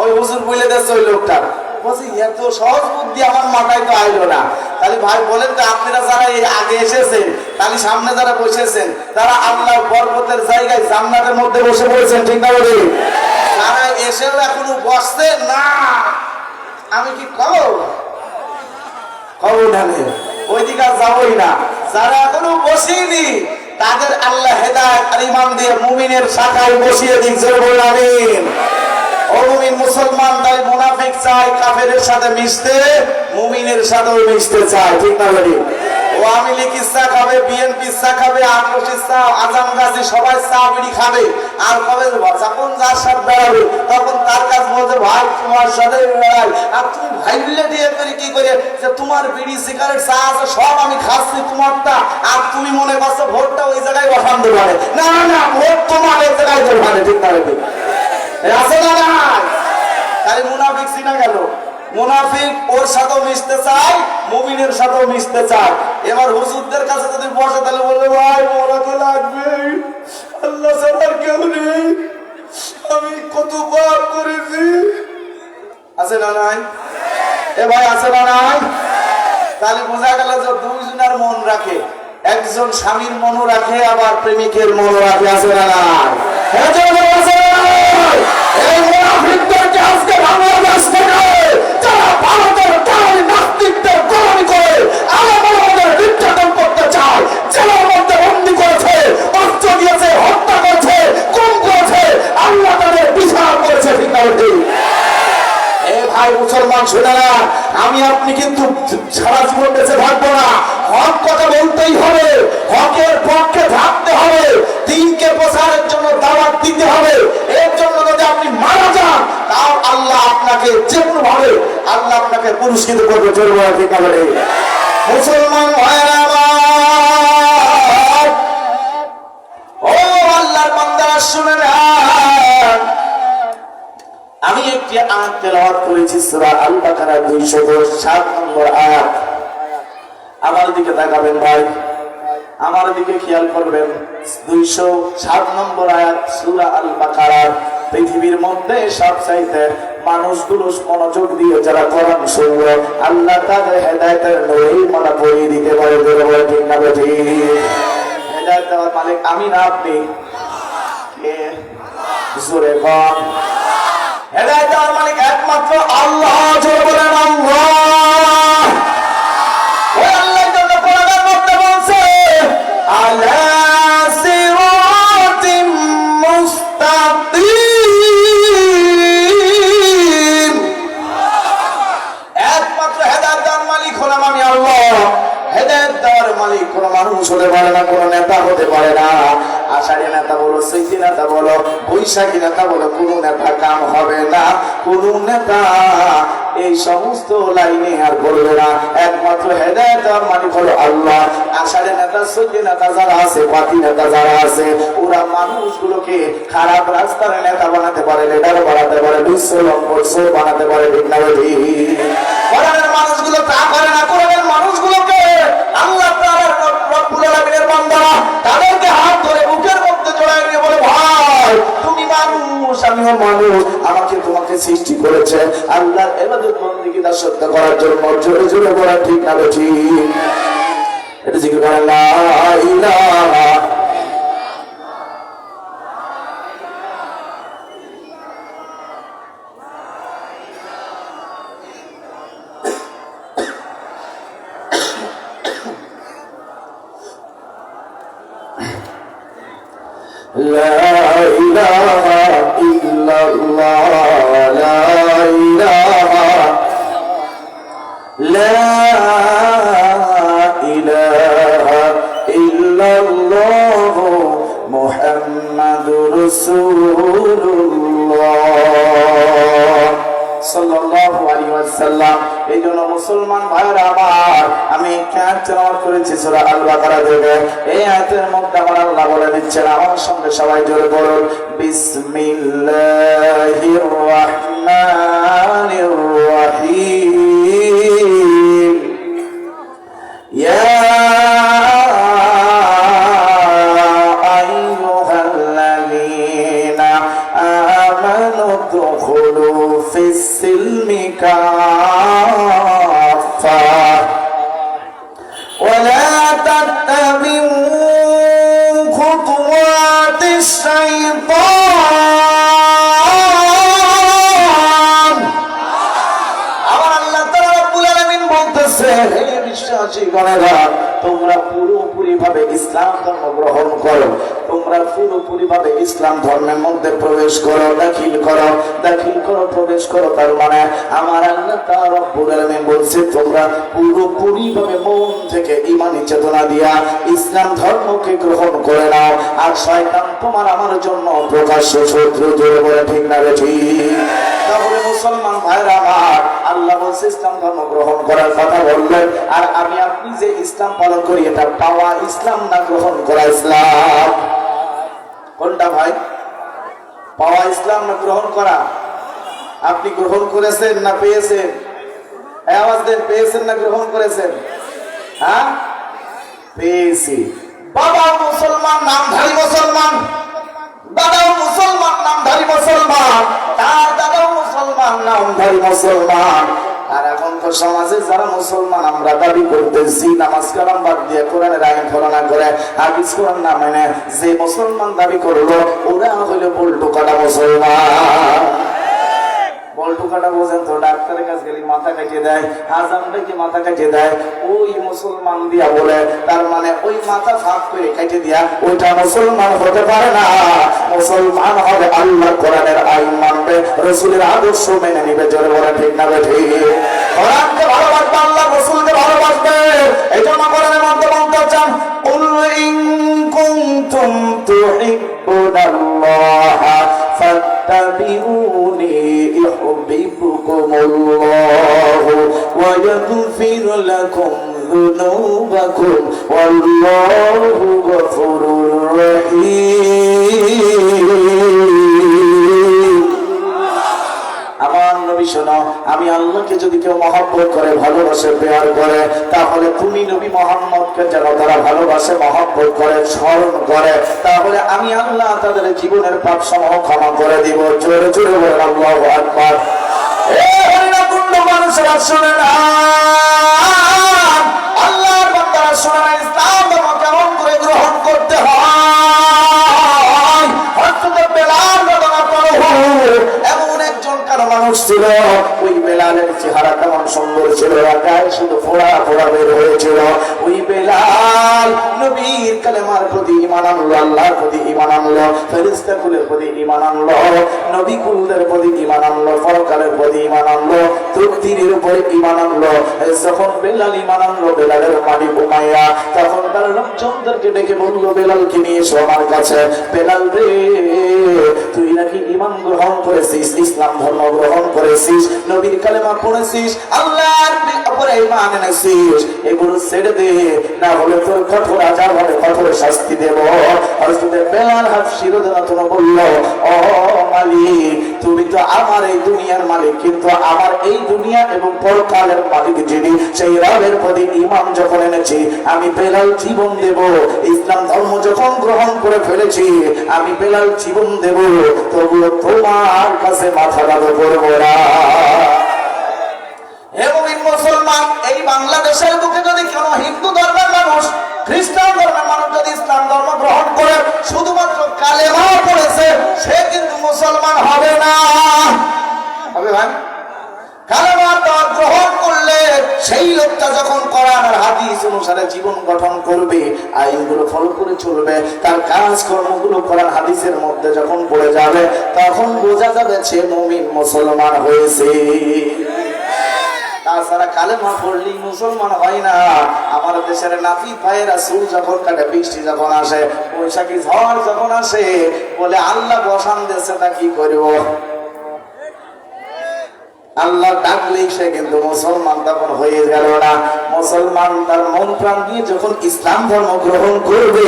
ওই হুজুর বলে দিচ্ছে ওই লোকটা। বলছি এত সহজ বুদ্ধি আমার মাথায় তো আইলো না। তাহলে ভাই বলেন তো, আপনারা যারা এই আগে এসেছেন, তাহলে সামনে যারা বসেছেন, তারা আল্লাহর বরকতের জায়গায় জান্নাতের মধ্যে বসে পড়েছেন, ঠিক না বলি? যারা এসেও এখনো বসছে না, আমি কি কব না, ওইদিকে আর যাবই না। যারা এখনো বসিনি তাদের আল্লাহ হেদায়েত আর ঈমান দিয়ে মুমিনের শাখায় বসিয়ে দিক। জোরে বলুন আমিন। ও মুমিন মুসলমান, তাই মুনাফিক চায় কাফেরের সাথে মিশতে, মুমিনের সাথেও মিশতে চায়, ঠিক না বলি? ও আওয়ামী লীগ ইচ্ছা খাবে, বিএনপি ইচ্ছা খাবে, আক্রোশ ইচ্ছা, আজাম গাজী সবাই চা বিড়ি খাবে। আর কবে যখন যার সাথে বেড়াবে তখন তার কাছে বলছে, ভাই তোমার সাথে বেড়াই। আর তুমি ভাই মিলে দিয়ে করে কি করে যে তোমার বিড়ি সিগারেট চা আছে সব আমি খাচ্ছি তোমারটা, আর তুমি মনে করছো ভোটটা ওই জায়গায় বসাতে পারে। না না, ভোট তোমার ওই জায়গায় পারে, ঠিক না বলি? আছে না নাই? তাহলে মুনাফিক চিনা গেল। মুনাফিক ওর সাথেও মিশতে চায়, মুমিনের সাথেও মিশতে চায়। এবার হুজুরদের কাছে যদি বসে তাহলে বলবে, ভাই ওরা তো লাগবে, আল্লাহ ছাড়ার কেউ নেই, আমি কত পাপ করেছি। আছে না নাই? এ ভাই আছে না নাই? তাহলে বোঝা গেল যে দুইজনের মন রাখে, একজন স্বামীর মনও রাখে, আবার প্রেমিকের মনও রাখে। আছে না নাই? এই মুনাফিকদেরকে আজকে বাংলাদেশ থেকে যারা ভারতের কারণে নাস্তিকদের গোলামি করে আমাদের নির্যাতন করতে চায়, জেলার মধ্যে বন্দী করেছে, অস্ত্র দিয়েছে, হত্যা করেছে, গুম করেছে, আল্লাহ তাদের বিচার করেছে, ঠিক না? ভাই মুসলমান শুনে না, আমি আপনি কিন্তু সারা জীবন বেঁচে থাকবো না। হক কথা বলতেই হবে, হকের পক্ষে থাকতে হবে, দিনকে প্রচারের জন্য দাওয়াত দিতে হবে। এর জন্য যদি আপনি মারা যান, তাও আল্লাহ আপনাকে যে কোনো ভাবে আল্লাহ আপনাকে পুরস্কৃত করবে। চলবে ঠিক আছে মুসলমান ভাইরা আমার, ও আল্লাহর বান্দারা শুনে না, আমি একটি আয়াত তেলাওয়াত করেছি সূরা আল বাকারা 207 নম্বর আয়াত। আমার দিকে তাকাবেন ভাই, আমার দিকে খেয়াল করবেন। 207 নম্বর আয়াত সূরা আল বাকারা। পৃথিবীর মধ্যে সবচাইতে মানুষগুলো মনোযোগ দিয়ে যারা কোরআন শুনবে, আল্লাহ তাদের হেদায়েতের নূরের মালা পরিয়ে দিতে পারে। বলে ঠিক না বেঠি? হেদায়েত দেওয়ার মালিক আমি না আপনি? কে? জোরে বল। হেদায়েত দেওয়ার মালিক একমাত্র আল্লাহ। জোরে বলেন আল্লাহ। ওই আল্লাহর জন্য কোরআনের মধ্যে বলছে, আলা সিরাতিম মুস্তাকিম। একমাত্র হেদায়েত দেওয়ার মালিক হলাম আমি আল্লাহ। হেদায়েত দেওয়ার মালিক কোন মানুষ হতে পারে না, কোন নেতা হতে পারে না। আষাঢ়ি নেতা বলো, চৈতি নেতা বলো, বৈশাখী নেতা বলো, কোন নেতা কাম হবে না। কোন নেতা এই সমস্ত লাইনে আর বলবে না। একমাত্র হেদায়েত দেওয়ার মালিক হলো আল্লাহ। আষাঢ়ি নেতা, চৈতি নেতা যারা আছে, পাতি নেতা যারা আছে, ওরা মানুষগুলোকে খারাপ রাস্তার নেতা বানাতে পারে, লিডার বানাতে পারে, বিশ্ব লম্বর বানাতে পারে, ঠিক না? কোরআনের মানুষগুলো তা করে না। কোরআনের মানুষগুলোকে আল্লাহ তাআলার রব্বুল আলামিনের বান্দারা তাদেরকে হাত ধরে বুকের মধ্যে জড়ায় নিয়ে বলে, ভাই তুমি মানুষ, আমিও মানুষ, আমাকে তোমাকে সৃষ্টি করেছে আল্লাহর ইবাদত বন্দেগী দাসত্ব করার জন্য। জোরে জোরে বলা ঠিক না ঠিক? এটা জিকির করেন লা ইলাহা لا إله إلا الله لا إله لا إله إلا الله محمد رسول الله صلى الله عليه وسلم। এই জন্য মুসলমান ভাইরা আমার, আমি একটি আয়াত তেলাওয়াত করেছি সূরা আল বাকারা থেকে। এই আয়াতের মধ্যে আমার আল্লাহ বলে দিচ্ছেন, আমার সঙ্গে সবাই জোরে বলুন, বিসমিল্লাহির রাহমানির রাহিম। ইয়া আইয়ুহাল্লাযীনা আমানু দুখুলু ফিস-সিলমি কাফা ওয়া লা তাত্তাবিউ খুতুওয়াতিশ শাইতান। আমার আল্লাহ তাআলা রব্বুল আলামিন বলতেছে, হে বিশ্বাসীগণেরা, তোমরা পুরোপুরি ভাবে ইসলাম ধর্ম গ্রহণ করো, তোমরা পুরোপুরি ভাবে ইসলাম ধর্মের মধ্যে প্রবেশ করো, দাখিল করো, প্রবেশ করো। তার মানে আমার আল্লাহ তাআলা রব্বুল আলামিন বলছে, তোমরা পুরোপুরি ভাবে মন থেকে ঈমানি চেতনা দিয়া ইসলাম ধর্মকে গ্রহণ করে নাও। আর শয়তান তোমার আমার জন্য প্রকাশ্য শত্রু, জোরে বলে ঠিক না রে ঠিক? তাহলে মুসলমান ভাইরা আমার, আল্লাহ বলছে ইসলাম ধর্ম গ্রহণ করার কথা বললেন, আর আমি আপনি যে ইসলাম পালন করি, এটা পাওয়া ইসলাম না গ্রহণ করা ইসলাম? কোনটা ভাই? পাওয়া ইসলাম না গ্রহণ করা? আপনি গ্রহণ করেছেন না পেয়েছেন? আওয়াজ দেন, পেয়েছেন না গ্রহণ করেছেন? হ্যাঁ, পেয়েছি। বাবা মুসলমান, নামধারী মুসলমান, দাদাও মুসলমান, নামধারী মুসলমান, তার দাদাও মুসলমান, নামধারী মুসলমান। আর এখন তো সমাজে যারা মুসলমান আমরা দাবি করতেছি, নামাজ কালাম বাদ দিয়ে কোরআনের আইন ফলো করে হাদিস কোরআন না মেনে যে মুসলমান দাবি করলো, ওরা হলো বল্টু কাটা মুসলমান। বল্টু কাটা বোঝেন তো? ডাক্তারের কাছে গেলে মাথা কাটিয়ে দেয়, হাজাম ডেকে মাথা কাটিয়ে দেয়, ওই মুসলমান দিয়া বলে, তার মানে ওই মাথা ফাঁক করে কেটে দিয়া ওইটা মুসলমান হতে পারে না। মুসলমান হবে আল্লাহ কোরআনের আইন মানবে, রাসূলের আদর্শ মেনে নিবে, জোরে বলে ঠিক না ঠিক? কোরআনকে ভালোবাসবে, আল্লাহ রাসূলকে ভালোবাসবে। এই জন্য কোরআনের মধ্যে বলতে চান, কুল ইন কুনতুম তুহিব্বুনাল্লাহ ফাত্তাবিউনি ইউহিব্বুকুমুল্লাহু ওয়া ইয়াগফির লাকুম যুনুবাকুম ওয়াল্লাহু গফুরুর রহিম। আমার নবী শোনো, আমি আল্লাহকে যদি কেউ মহব্বত করে, ভালোবাসে, প্রেয়ার করে, তাহলে তুমি নবী মুহাম্মদকে যেন তারা ভালোবাসে, মহব্বত করে, স্মরণ করে, তাহলে আমি আল্লাহ তাদের জীবনের পাপ সমূহ ক্ষমা করে দিব। জোরে জোরে বলেন আল্লাহু আকবার। মানুষেরা শুনে না, আল্লাহর বান্দারা শুনে না, ইসলাম ধর্ম কেমন করে গ্রহণ করতে হয়। হযরত বেলাল রাদিয়াল্লাহু আনহু এমন একজন কালো মানুষ ছিল, ওই বেলালের চেহারা কেমন সুন্দর ছিল, গায়ে শুধু ফোড়া ফোড়া বের হয়েছিল। ওই বেলাল নবীর কালেমার প্রতি ঈমান আনলো, আল্লাহর প্রতি ঈমান আনলো, ফেরেশতা কুলের প্রতি ঈমান আনলো, নবী কুলদের প্রতি ঈমান আনলো, পরকালের প্রতি ঈমান আনলো, তকদীরের উপরে ঈমান আনলো। যখন বেলাল ঈমান আনলো, বেলালের মাটি উমাইয়া তখন তার লোকজনদেরকে ডেকে বলল, বেলালকে নিয়ে এসো আমার কাছে। বেলাল রে, তুই নাকি ঈমান গ্রহণ করেছিস, ইসলাম ধর্ম গ্রহণ করেছিস, নবীর কালেমা পড়েছিস, আল্লাহর উপরে ঈমান এনেছিস, এগুলো ছেড়ে দে, না হলে তোর কঠোর আযাব হবে, কঠোর শাস্তি দেব। হযরত বেলাল হাফসী রাদিয়াল্লাহু আনহু বলল, ও মালিক, তুমি তো আমার এই দুনিয়ার মালিক, কিন্তু আমার এই দুনিয়া এবং পরকালের মালিক যিনি, সেই রবের প্রতি ঈমান যখন এনেছি, আমি বেলাল জীবন দেব। ইসলাম ধর্ম যখন গ্রহণ করে ফেলেছি, আমি বেলাল জীবন দেব, তবুও তোমার কাছে মাথা নত করব না। এবং মুসলমান, এই বাংলাদেশের বুকে যদি কোন হিন্দু ধর্মের মানুষ, খ্রিস্টান ধর্মের মানুষ যদি ইসলাম ধর্ম গ্রহণ করে শুধুমাত্র কালেমা পড়েছে, সে কিন্তু মুসলমান হবে না। হবে ভাই? কালেমা গ্রহণ করলে সেই লোকটা যখন কোরআন আর হাদিস অনুসারে জীবন গঠন করবে, আইনগুলো ফলো করে চলবে, তার কাজকর্মগুলো কোরআন হাদিসের মধ্যে যখন পড়ে যাবে, তখন বোঝা যাবে সে মুমিন, মুসলমান হয়েছে। তাছাড়া কালেমা পড়লেই মুসলমান হয় না। আমার দেশের নাফি ভাইয়েরা চুল যখন কাটে, বৃষ্টি যখন আসে, বৈশাখী ঝড় যখন আসে, বলে আল্লাহ বসান দেশে তা কি করব? আল্লাহ ডাকলেই সে কিন্তু মুসলমান তখন হয়ে গেল না। মুসলমান তার মন প্রাণ দিয়ে যখন ইসলাম ধর্ম গ্রহণ করবে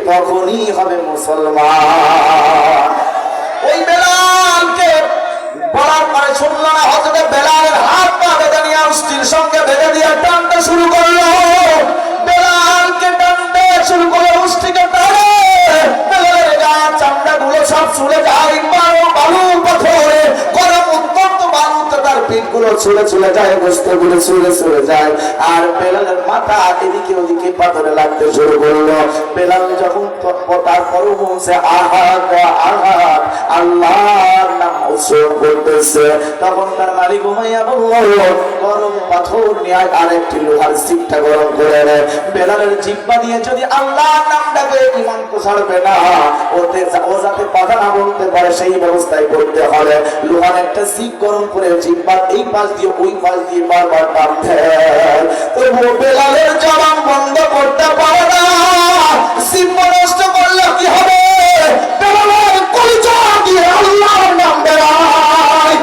তখনই হবে মুসলমান। ওই বেলালকে বলার পরে শুনল না, হযরত বেলালের হাত পা বেঁধে নিয়ে অস্থির সঙ্গে বেঁধে দিয়ে টানতে শুরু করলো। বেলালকে টানতে শুরু করে অস্থিকে টানে, বেলালের গায়ের চামড়া গুলো সব ছুলে যায়, বালু পাথরে গরম উত্তপ্ত বালুতে তার পিঠ গুলো ছুলে ছুলে যায়, গোস্ত গুলো ছুলে ছুলে যায়। আর বেলালের মাথা এদিকে ওদিকে পাথরে লাগতে শুরু করলো। বেলাল যখন তারপরও বলছে আহাদ আহাদ, আল্লাহর নাম উচ্চারণ করতেছে, তখন তার মালিক ঘুমাইয়া বলল গরম পাথর নিয়ে আরেকটি লোহার শিকটা গরম করে নেয়। বেলালের জিহ্বা দিয়ে যদি আল্লাহর নাম ডাকে ঈমান তো ছাড়বে না, ও যাতে কথা না বলতে পারে সেই ব্যবস্থাই করতে হবে। লোহার একটা শিক গরম করে জিহ্বার এই পাশ দিয়ে ওই পাশ দিয়ে বারবার টানতে, তবু বেলালের জবান বন্ধ করতে পারে না। জিহ্বা নষ্ট করলে কি হবে? বেলালের কলিজা দিয়ে আল্লাহর নাম বেরায়।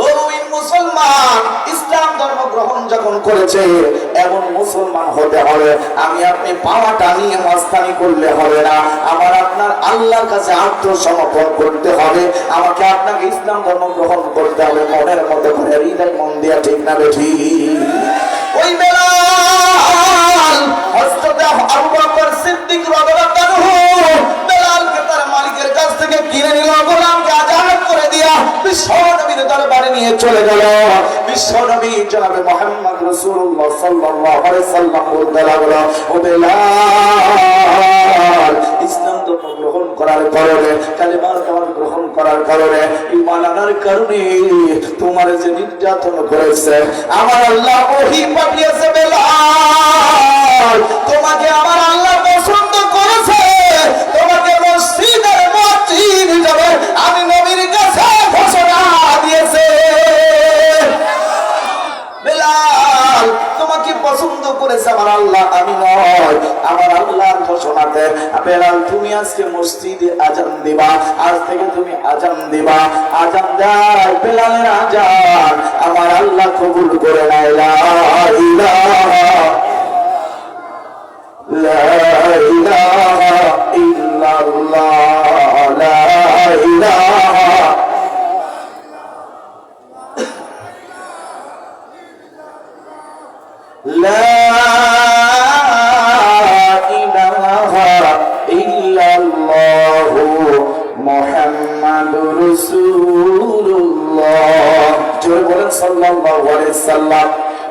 ওই মুসলমান ইসলাম ধর্ম গ্রহণ যখন করেছে, এমন মুসলমান হতে হবে। আমি আপনি পাওয়াটা নিয়ে মাস্তানি করলে হবে না, আমার আপনার আল্লাহর কাছে আত্মসমর্পণ করতে হবে। আমাকে আপনাকে ইসলাম ধর্ম গ্রহণ করতে হবে মনের মতো করে, হৃদয় মন দিয়া, ঠিক না বেঠি? ওই বেলাল হযরত আবু বকর সিদ্দিক রাদিয়াল্লাহু আনহু বেলালকে তার মালিকের কাছ থেকে কিনে নিল, গোলামকে আজাদ করে দিয়া বিশ্ব নবীর দরবারে নিয়ে চলে গেল। বিশ্ব নবী জনাবে মুহাম্মদ রাসূলুল্লাহ সাল্লাল্লাহু আলাইহি সাল্লাম বলতে লাগলো, ও বেলাল, ইসলাম ধর্ম গ্রহণ করার কারণে, কালেমা গ্রহণ করার কারণে, ঈমান আনার কারণে তোমার যে নির্যাতন করেছে আমার আল্লাহ ওহী পাঠিয়েছে। বেলাল, তোমাকে আমার আল্লাহ পছন্দ করেছে, তোমাকে মসজিদের মুয়াজ্জিন হিসেবে আমি নবীর কাছে ঘোষণা দিয়েছে। বেলাল, তোমাকে পছন্দ করেছে আমার আল্লাহ, আমি নয়, আমার আল্লাহর ঘোষণাতে। বেলাল, তুমি আজকে মসজিদে আজান দিবা, আজ থেকে তুমি আজান দিবা। আজান দেয়, বেলালের আজান আমার আল্লাহ কবুল করে নেয়। লা ইলাহা লা ইলাহা ইল্লাল্লাহ, লা ইলাহা লা ইলাহা ইল্লাল্লাহ মুহাম্মাদুর রাসূলুল্লাহ। জোরে বলেন সাল্লাল্লাহু আলাইহি সাল্লাম।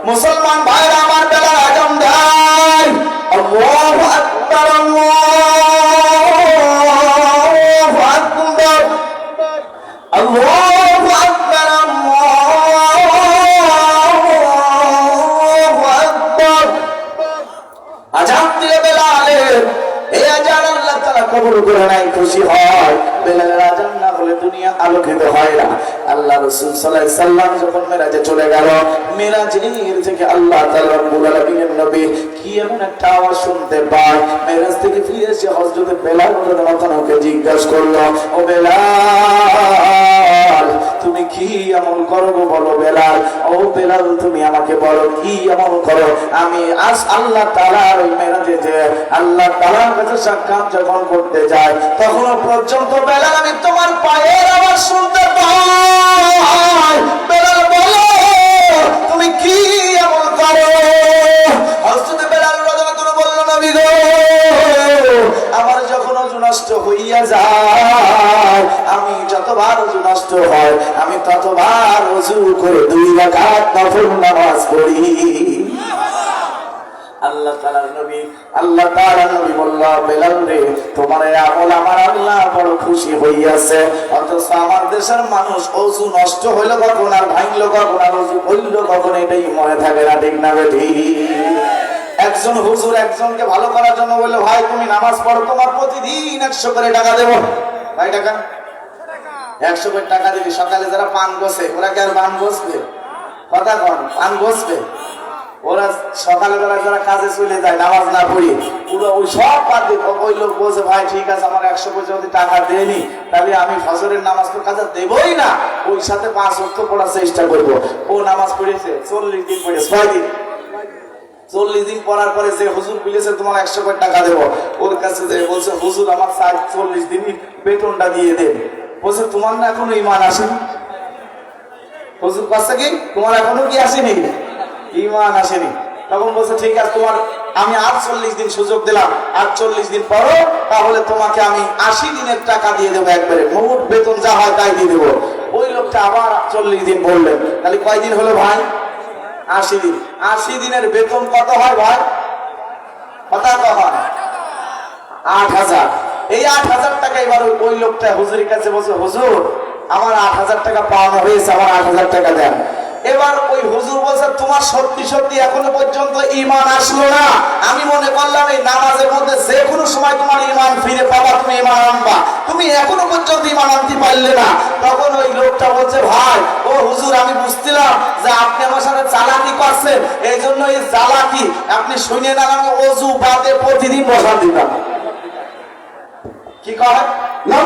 মুসলমান ভাইরা আমার, বেলাল আজান দেয়, আল্লাহু আকবার, আল্লাহু আকবার, আল্লাহু আকবার, আল্লাহু আকবার। আজান দিলে বেলালের এই আজান আল্লাহ তাআলা কবুল করে নাই, খুশি হয়। বেলালের আজান না হলে দুনিয়া আলোকিত হয় না। আল্লাহ রাসূল সাল্লাল্লাহু আলাইহি সাল্লাম যখন মেরাজে চলে গেল, মেরাজের থেকে আল্লাহ তাআলা রব্বুল আলামিনের নবী কি এমন একটা আওয়াজ শুনতে পায়। মেরাজ থেকে ফিরে এসে হযরত বেলাল রাদিয়াল্লাহু আনহুকে জিজ্ঞাসা করলো, ও বেলাল, তুমি কি আমল করো গো, বলো বেলাল। ও বেলাল, তুমি আমাকে বলো কি আমল করো। আমি আজ আল্লাহ তাআলার ওই মেরাজে যে আল্লাহ তাআলার কাছে সাক্ষাৎ যখন করতে যাই, তখনও পর্যন্ত বেলাল আমি তোমার পায়ের আওয়াজ শুনতে পাই। বেলাল, বলো তুমি কি আমল করো। হযরত বেলাল রাদিয়াল্লাহু আনহু বলল, নবী গো, আমার যখন ওযু নষ্ট হইয়া যায়, আমি যতবার ওযু নষ্ট হয় আমি ততবার ওযু করে 2 রাকাত নফল নামাজ পড়ি। আল্লাহ তাআলার নবী বলল, বেলাল রে, তোমার এই আমল আমার আল্লাহ বড় খুশি হইয়াছে। অথচ আমার দেশের মানুষ ওযু নষ্ট হইল কখন, আর ভাঙলো কখন, আর ওযু হইল কখন, এটাই মনে থাকে না, ঠিক না বেঠি? একজন হুজুর একজনকে ভালো করার জন্য বললো, ভাই তুমি নামাজ পড়ো, তোমার প্রতিদিন 100 করে টাকা দেবো। ভাই টাকা 100 করে টাকা দিবি। সকালে যারা পান বসে ওরা কি আর পান বসবে? কথা কন, পান বসবে? ওরা সকালবেলা যারা কাজে চলে যায় নামাজ না পড়ি, পুরো ওই সব বাদ দিয়ে ওই লোক বলছে ভাই ঠিক আছে আমার 100 করে যদি টাকা দেয়নি তাহলে আমি ফজরের নামাজ তো কাজে দেবই না, ওই সাথে 5 ওয়াক্ত পড়ার চেষ্টা করবো। ও নামাজ পড়েছে 40 দিন পড়েছে, 6 দিন 40 দিন পড়ার পরে যে হুজুর বলেছে তোমার 100 করে টাকা দেবো, ওর কাছে যে বলছে হুজুর আমার 40 দিন বেতনটা দিয়ে দেন। বলছে তোমার না এখনো ইমান আসেনি। হুজুর কাছে কি তোমার এখনো কি আসেনি, ইমান আসেনি। তখন বলছে ঠিক আছে তোমার আমি আর 40 দিন সুযোগ দিলাম, আর 40 দিন পরও তাহলে তোমাকে আমি 80 দিনের টাকা দিয়ে দেবো, একবারে মোট বেতন যা হয় তাই দিয়ে দেবো। ওই লোকটা আবার 40 দিন বললেন, তাহলে কয়দিন হলো ভাই? 80 দিন। 80 দিনের বেতন কত হয় ভাই? কত হয়? 8000। এই 8000 টাকা এবার ওই লোকটা হুজুরের কাছে বলছে হুজুর আমার 8000 টাকা পাওনা হয়েছে, আমার 8000 টাকা দেন। এবার ওই হুজুর বলছে তোমার সত্যি সত্যি এখনো পর্যন্ত ঈমান আসলো না, আমি মনে করলাম এই নামাজের মধ্যে যে কোনো সময় তোমার ঈমান ফিরে পাবা, তুমি ঈমান আনবা, তুমি এখনো পর্যন্ত ঈমান আনতে পারলে না। তখন ওই লোকটা বলছে ভাই ও হুজুর আমি বুঝছিলাম যে আপনি আমার সাথে চালাকি করছেন, এই জন্য এই চালাকি আপনি শুনে না, আমি ওযু বাদে প্রতিদিন বসা দিতাম। কি কয় না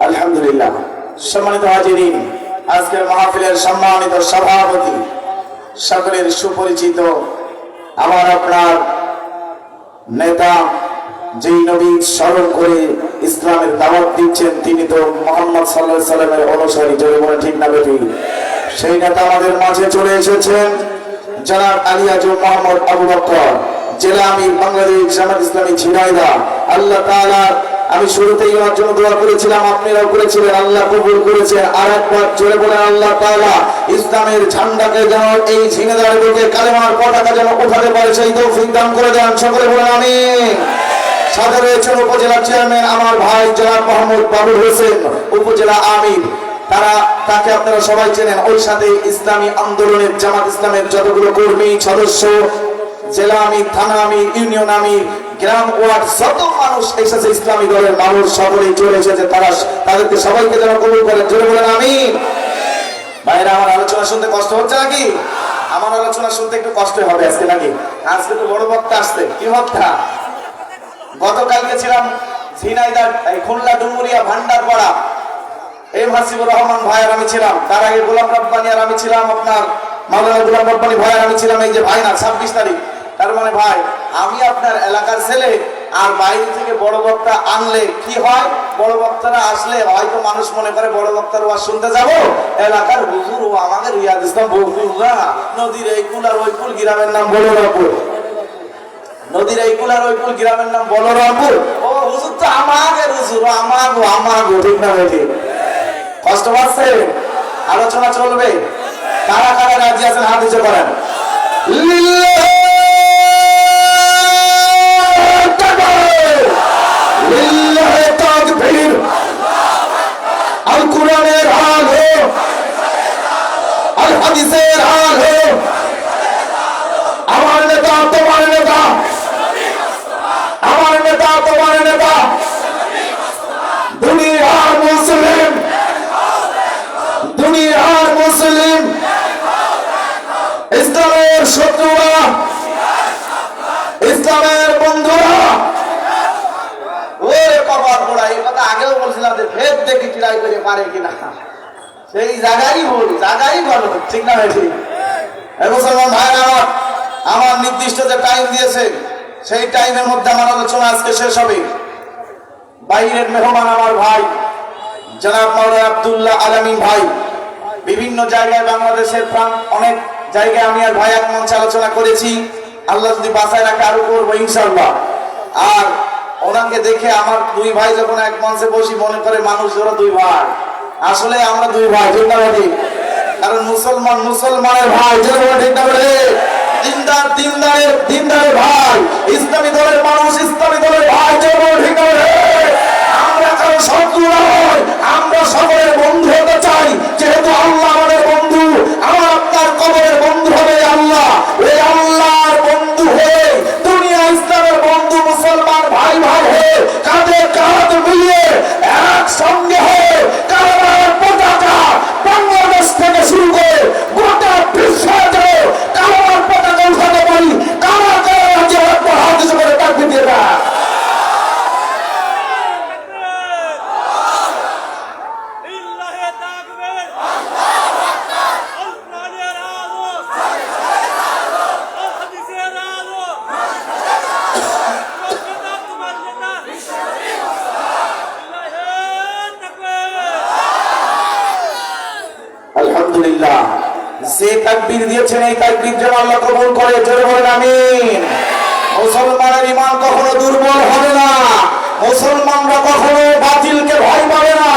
আলহামদুলিল্লাহ। সম্মানিত হাজিরিন, আজকের মাহফিলের সম্মানিত সভাপতি, সকলের সুপরিচিত আমার আপনার নেতা, যেই নবী স্মরণ করে ইসলামের দাওয়াত দিচ্ছেন তিনি তো মুহাম্মদ সাল্লাল্লাহু আলাইহি সাল্লামের অনুসারী, যদি বলে ঠিক না বেঠিক। সেই নেতা আমাদের মাঝে চলে এসেছেন জনাব আলী আজম মোহাম্মদ আবু বকর, জেলা আমির বাংলাদেশ জামাত ইসলামী ঝিনাইদহ। আল্লাহ তাআলা আমি শুরুতেই ওনার জন্য দোয়া করেছিলাম, আপনারাও করেছিলেন, আল্লাহ কবুল করেছেন। আর একবার জোরে বলেন আল্লাহ তাআলা ইসলামের ঝান্ডাকে যেন এই ঝিনাইদহের বুকে কালেমার পতাকা যেন উঠাতে পারে সেই তৌফিক দান করে দেন, সকলে বলেন আমিন। সাথে রয়েছেন উপজেলা চেয়ারম্যান আমার ভাই জনাব মোহাম্মদ বাবুল হোসেন, উপজেলা আমির, তাকে আপনারা সবাই চেনেন। ওই সাথে ইসলামী আন্দোলনের জামাত ইসলামের যতগুলো কর্মী সদস্য, জেলা আমির, থানা আমির, ইউনিয়ন আমির, গ্রাম ওয়ার্ড যত মানুষ এসেছে ইসলামী দলের মানুষ সকলেই চলে এসেছে, তাদেরকে সবাইকে যেন কবুল করেন, জোরে বলেন আমিন। ভাইরা আমার আলোচনা শুনতে কষ্ট হচ্ছে নাকি? আমার আলোচনা শুনতে একটু কষ্ট হবে আজকে নাকি? আজকে তো বড় বক্তা আসছে। কি বক্তা? গতকালকে ছিলাম ঝিনাইদহ খুলনা ডুমুরিয়া ভান্ডারপাড়া, এম হাসিবুর রহমান ভাই আর আমি ছিলাম, তার আগে গোলাম রব্বানী আর আমি ছিলাম, আপনার মাওলানা গোলাম রব্বানী ভাই আর আমি ছিলাম। এই যে ভাই না 26 তারিখ, তার মানে ভাই আমি আপনার এলাকার ছেলে, আর বাইরে থেকে বড় বক্তা আনলে কি হয়, বড় বক্তারা আসলে হয়তো মানুষ মনে করে বড় বক্তার ওয়াজ শুনতে যাব, এলাকার হুজুর ও আমাদের রিয়াদ ইসলাম বকুলরা নদীর এই কুল আর ওই কুল গ্রামের নাম বলরামপুর, নদীর এই কুল আর ওই কুল গ্রামের নাম বলরামপুর, ও হুজুর তো আমাদের হুজুর, আমাগো ঠিক না ঠিক? কষ্ট পাচ্ছে? আলোচনা চলবে, কারা কারা রাজি আছেন হাত উঁচু করেন। আল কুরআনের হাল হো, আল হাদিসের হাল হো, আমার নেতা তোমার নেতা, আমার নেতা তোমার নেতা, দুনিয়ার মুসলিম, দুনিয়ার মুসলিম, ইসলামের শত্রুরা, ইসলামের বন্ধুরা, ওরে কপাল পোড়া। এই কথা আগেও বলছিলাম যে ভেদ দেখি ট্রাই করে পারে কিনা, সেই জায়গায় ভুল, জায়গায় ভালো, ঠিক না? ঠিক। মুসলমান ভাই আমার নির্দিষ্ট যে টাইম দিয়েছে সেই টাইমের মধ্যে আমার আলোচনা আজকে শেষ হবে। বাইরের মেহমান আমার ভাই জনাব মাওলানা আব্দুল্লাহ আলামিন ভাই, বিভিন্ন জায়গায় বাংলাদেশের অনেক জায়গায় আমি আর ভাই এক মঞ্চে আলোচনা করেছি। আল্লাহ যদি বাঁচায় রাখে আরো করবো ইনশাআল্লাহ। আর ওনাকে দেখে আমার দুই ভাই যখন এক মঞ্চে বসি মনে করে মানুষ ওরা দুই ভাই, আসলে আমরা দুই ভাই, ঠিক না বলি? কারণ মুসলমানের ভাই, ঠিক না বলে? দিনদারের ভাই, ইসলামী দলের মানুষ ইসলামী দলের ভাই, ঠিক না বলে? আমরা কারো শত্রু নয়, আমরা সকলের বন্ধু হতে চাই। যেহেতু আল্লাহ আমাদের বন্ধু, আমার আপনার কবরের বন্ধু হবে আল্লাহ। এই আল্লাহর বন্ধু হয়ে দুনিয়া ইসলামের বন্ধু মুসলমান ভাই ভাই হয়ে কাঁধে কাঁধ মিলিয়ে একসঙ্গে হয়ে কারবার পতাকা বাংলাদেশ থেকে শুরু করে গোটা বিশ্বে কারবার পতাকা উঠাতে পারি। কারা কারা রাজ্যে হাত দিতে পারে তাকবীর দিয়ে না। আলহামদুলিল্লাহ, যে তাকবীর দিয়েছেন এই তাকবীর যেন আল্লাহ কবুল করে, জোরে বলেন আমিন। মুসলমানের ঈমান কখনো দুর্বল হবে না, মুসলমানরা কখনো বাতিলকে ভয় পাবে না,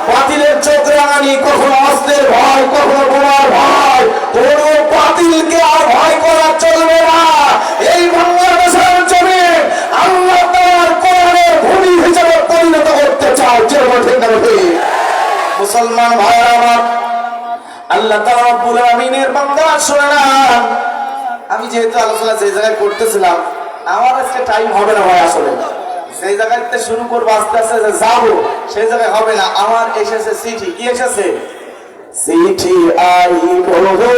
বাতিলের চোখ রাঙানি, কখনো অস্ত্রের ভয়, কখনো বোমার ভয়, কোনো বাতিলকে আর ভয় করা চলবে না। এই বাংলাদেশের জমি আল্লাহ তাআলার কোরআনের ভূমি হিসেবে পরিণত করতে চায়, জোরে বলেন ঠিক না ঠিক? মুসলমান ভাইরা আমার, আল্লাহ তাআলা রব্বুল আমিনের বান্দা শোনা। আমি যেহেতু আলোচনা যে জায়গায় করতেছিলাম, আমার আজকে টাইম হবে না ভাই। আসলে সেই জায়গাতে শুরু করবো আস্তে আস্তে যাবো, সেই জায়গায় হবে না। আমার এসেছে চিঠি। কি এসেছে? চিঠি আইব রে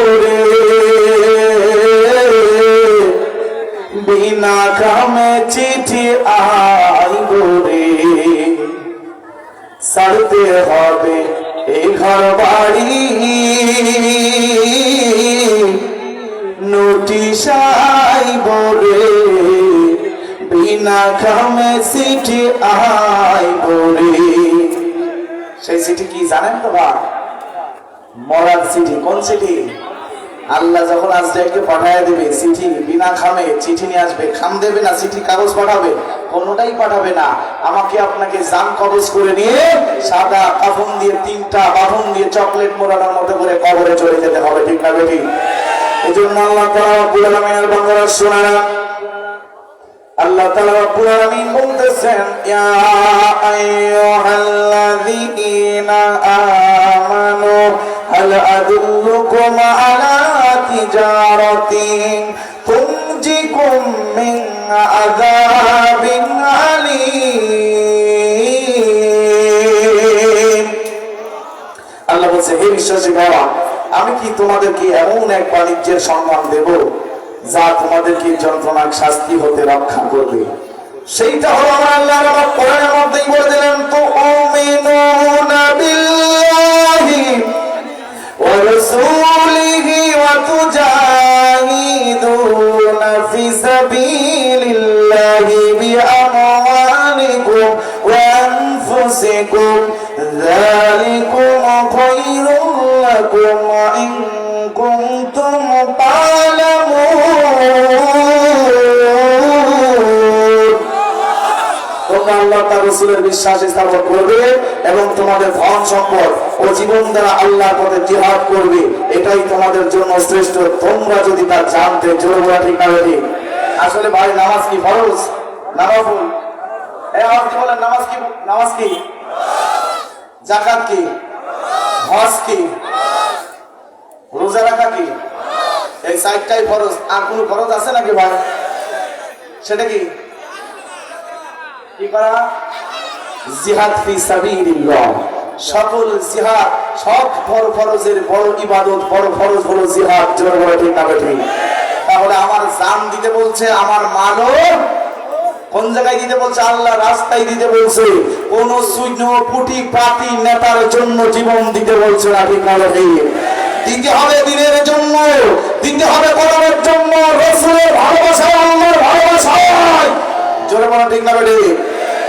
বিনা কামে, চিঠি আইব রে ছাড়তে হবে এই ঘর বাড়ি, নোটিশ আইব রে বিনা কামে, চিঠি আইব রে। সেই চিঠি কি জানেন তো ভাই? মরার চিঠি। কোন চিঠি? আল্লাহ যখন আজরাইলকে পাঠায় দেবে চিঠি, বিনা খামে চিঠি নিয়ে আসবে। খাম দেবে না, চিঠি কাগজ পাঠাবে, কোনোটাই পাঠাবে না। আমাকে আপনাকে জান কবজ করে নিয়ে সাদা কাফন দিয়ে, 3টা বাঁধন দিয়ে চকলেট মোড়ানোর মতো করে কবরে চলে যেতে হবে, ঠিক না বেটি? এই জন্য আল্লাহ তাআলা রব্বুল আমিনের বান্দারা শোনা। আল্লাহ তাআলা রব্বুল আমিন বলতেছেন, ইয়া আইয়ুহাল্লাযীনা আমানু হাল আদুল্লুকুম আলা তিজারাতিন তুনজিকুম মিন আযাবিন আলীম। আল্লাহ বলছে, হে বিশ্বাসী বাবা, আমি কি তোমাদেরকে এমন এক বাণিজ্যের সম্মান দেব যা তোমাদেরকে যন্ত্রণার শাস্তি হতে রক্ষা করবে? সেইটা হলো আমার আল্লাহ আমার কোরআনের মধ্যেই বলে দিলেন, তুমিনুনা বিল্লাহি ওয়া রাসূলিহি ওয়া তুজাহিদুনা ফি সাবিলিল্লাহি বিআমওয়ালিকুম ওয়া আনফুসিকুম যালিকুম খায়রুল লাকুম ইন কুনতুম তা'লামুন। তোমরা আল্লাহ তার রাসূলের বিশ্বাস স্থাপন করবে এবং তোমাদের ধন সম্পদ ও জীবন দ্বারা আল্লাহর পথে জিহাদ করবে, এটাই তোমাদের জন্য শ্রেষ্ঠ। তোমরা যদি তা জানতে, জোরে বলা ঠিক না ঠিক? আসলে ভাই, নামাজ কি ফরজ না নফল? এই আওয়াজ দিয়ে বলেন, নামাজ কি? নামাজ কি? যাকাত কি? হজ কি? রোজা রাখা কি? এই 4টাই ফরজ। আর কোন ফরজ আছে নাকি ভাই? সেটা কি? কি করা? জিহাদ ফি সাবিলিল্লাহ। সকল জিহাদ, সব বড় ফরজের বড় ইবাদত, বড় ফরজ হলো জিহাদ, জোরে বলে ঠিক না ঠিক? তাহলে আমার জান দিতে বলছে, আমার মালও কোন জায়গায় দিতে বলছে? আল্লাহ রাস্তায় দিতে বলছে। কোন শূন্য পুটি পাতি নেতার জন্য জীবন দিতে বলছে না, ঠিক না ঠিক? দিতে হবে দিনের জন্য, দিতে হবে কোরআনের জন্য, রাসূলের ভালোবাসায়, আল্লাহর ভালোবাসায়, জোরে বলা ঠিক না ঠিক?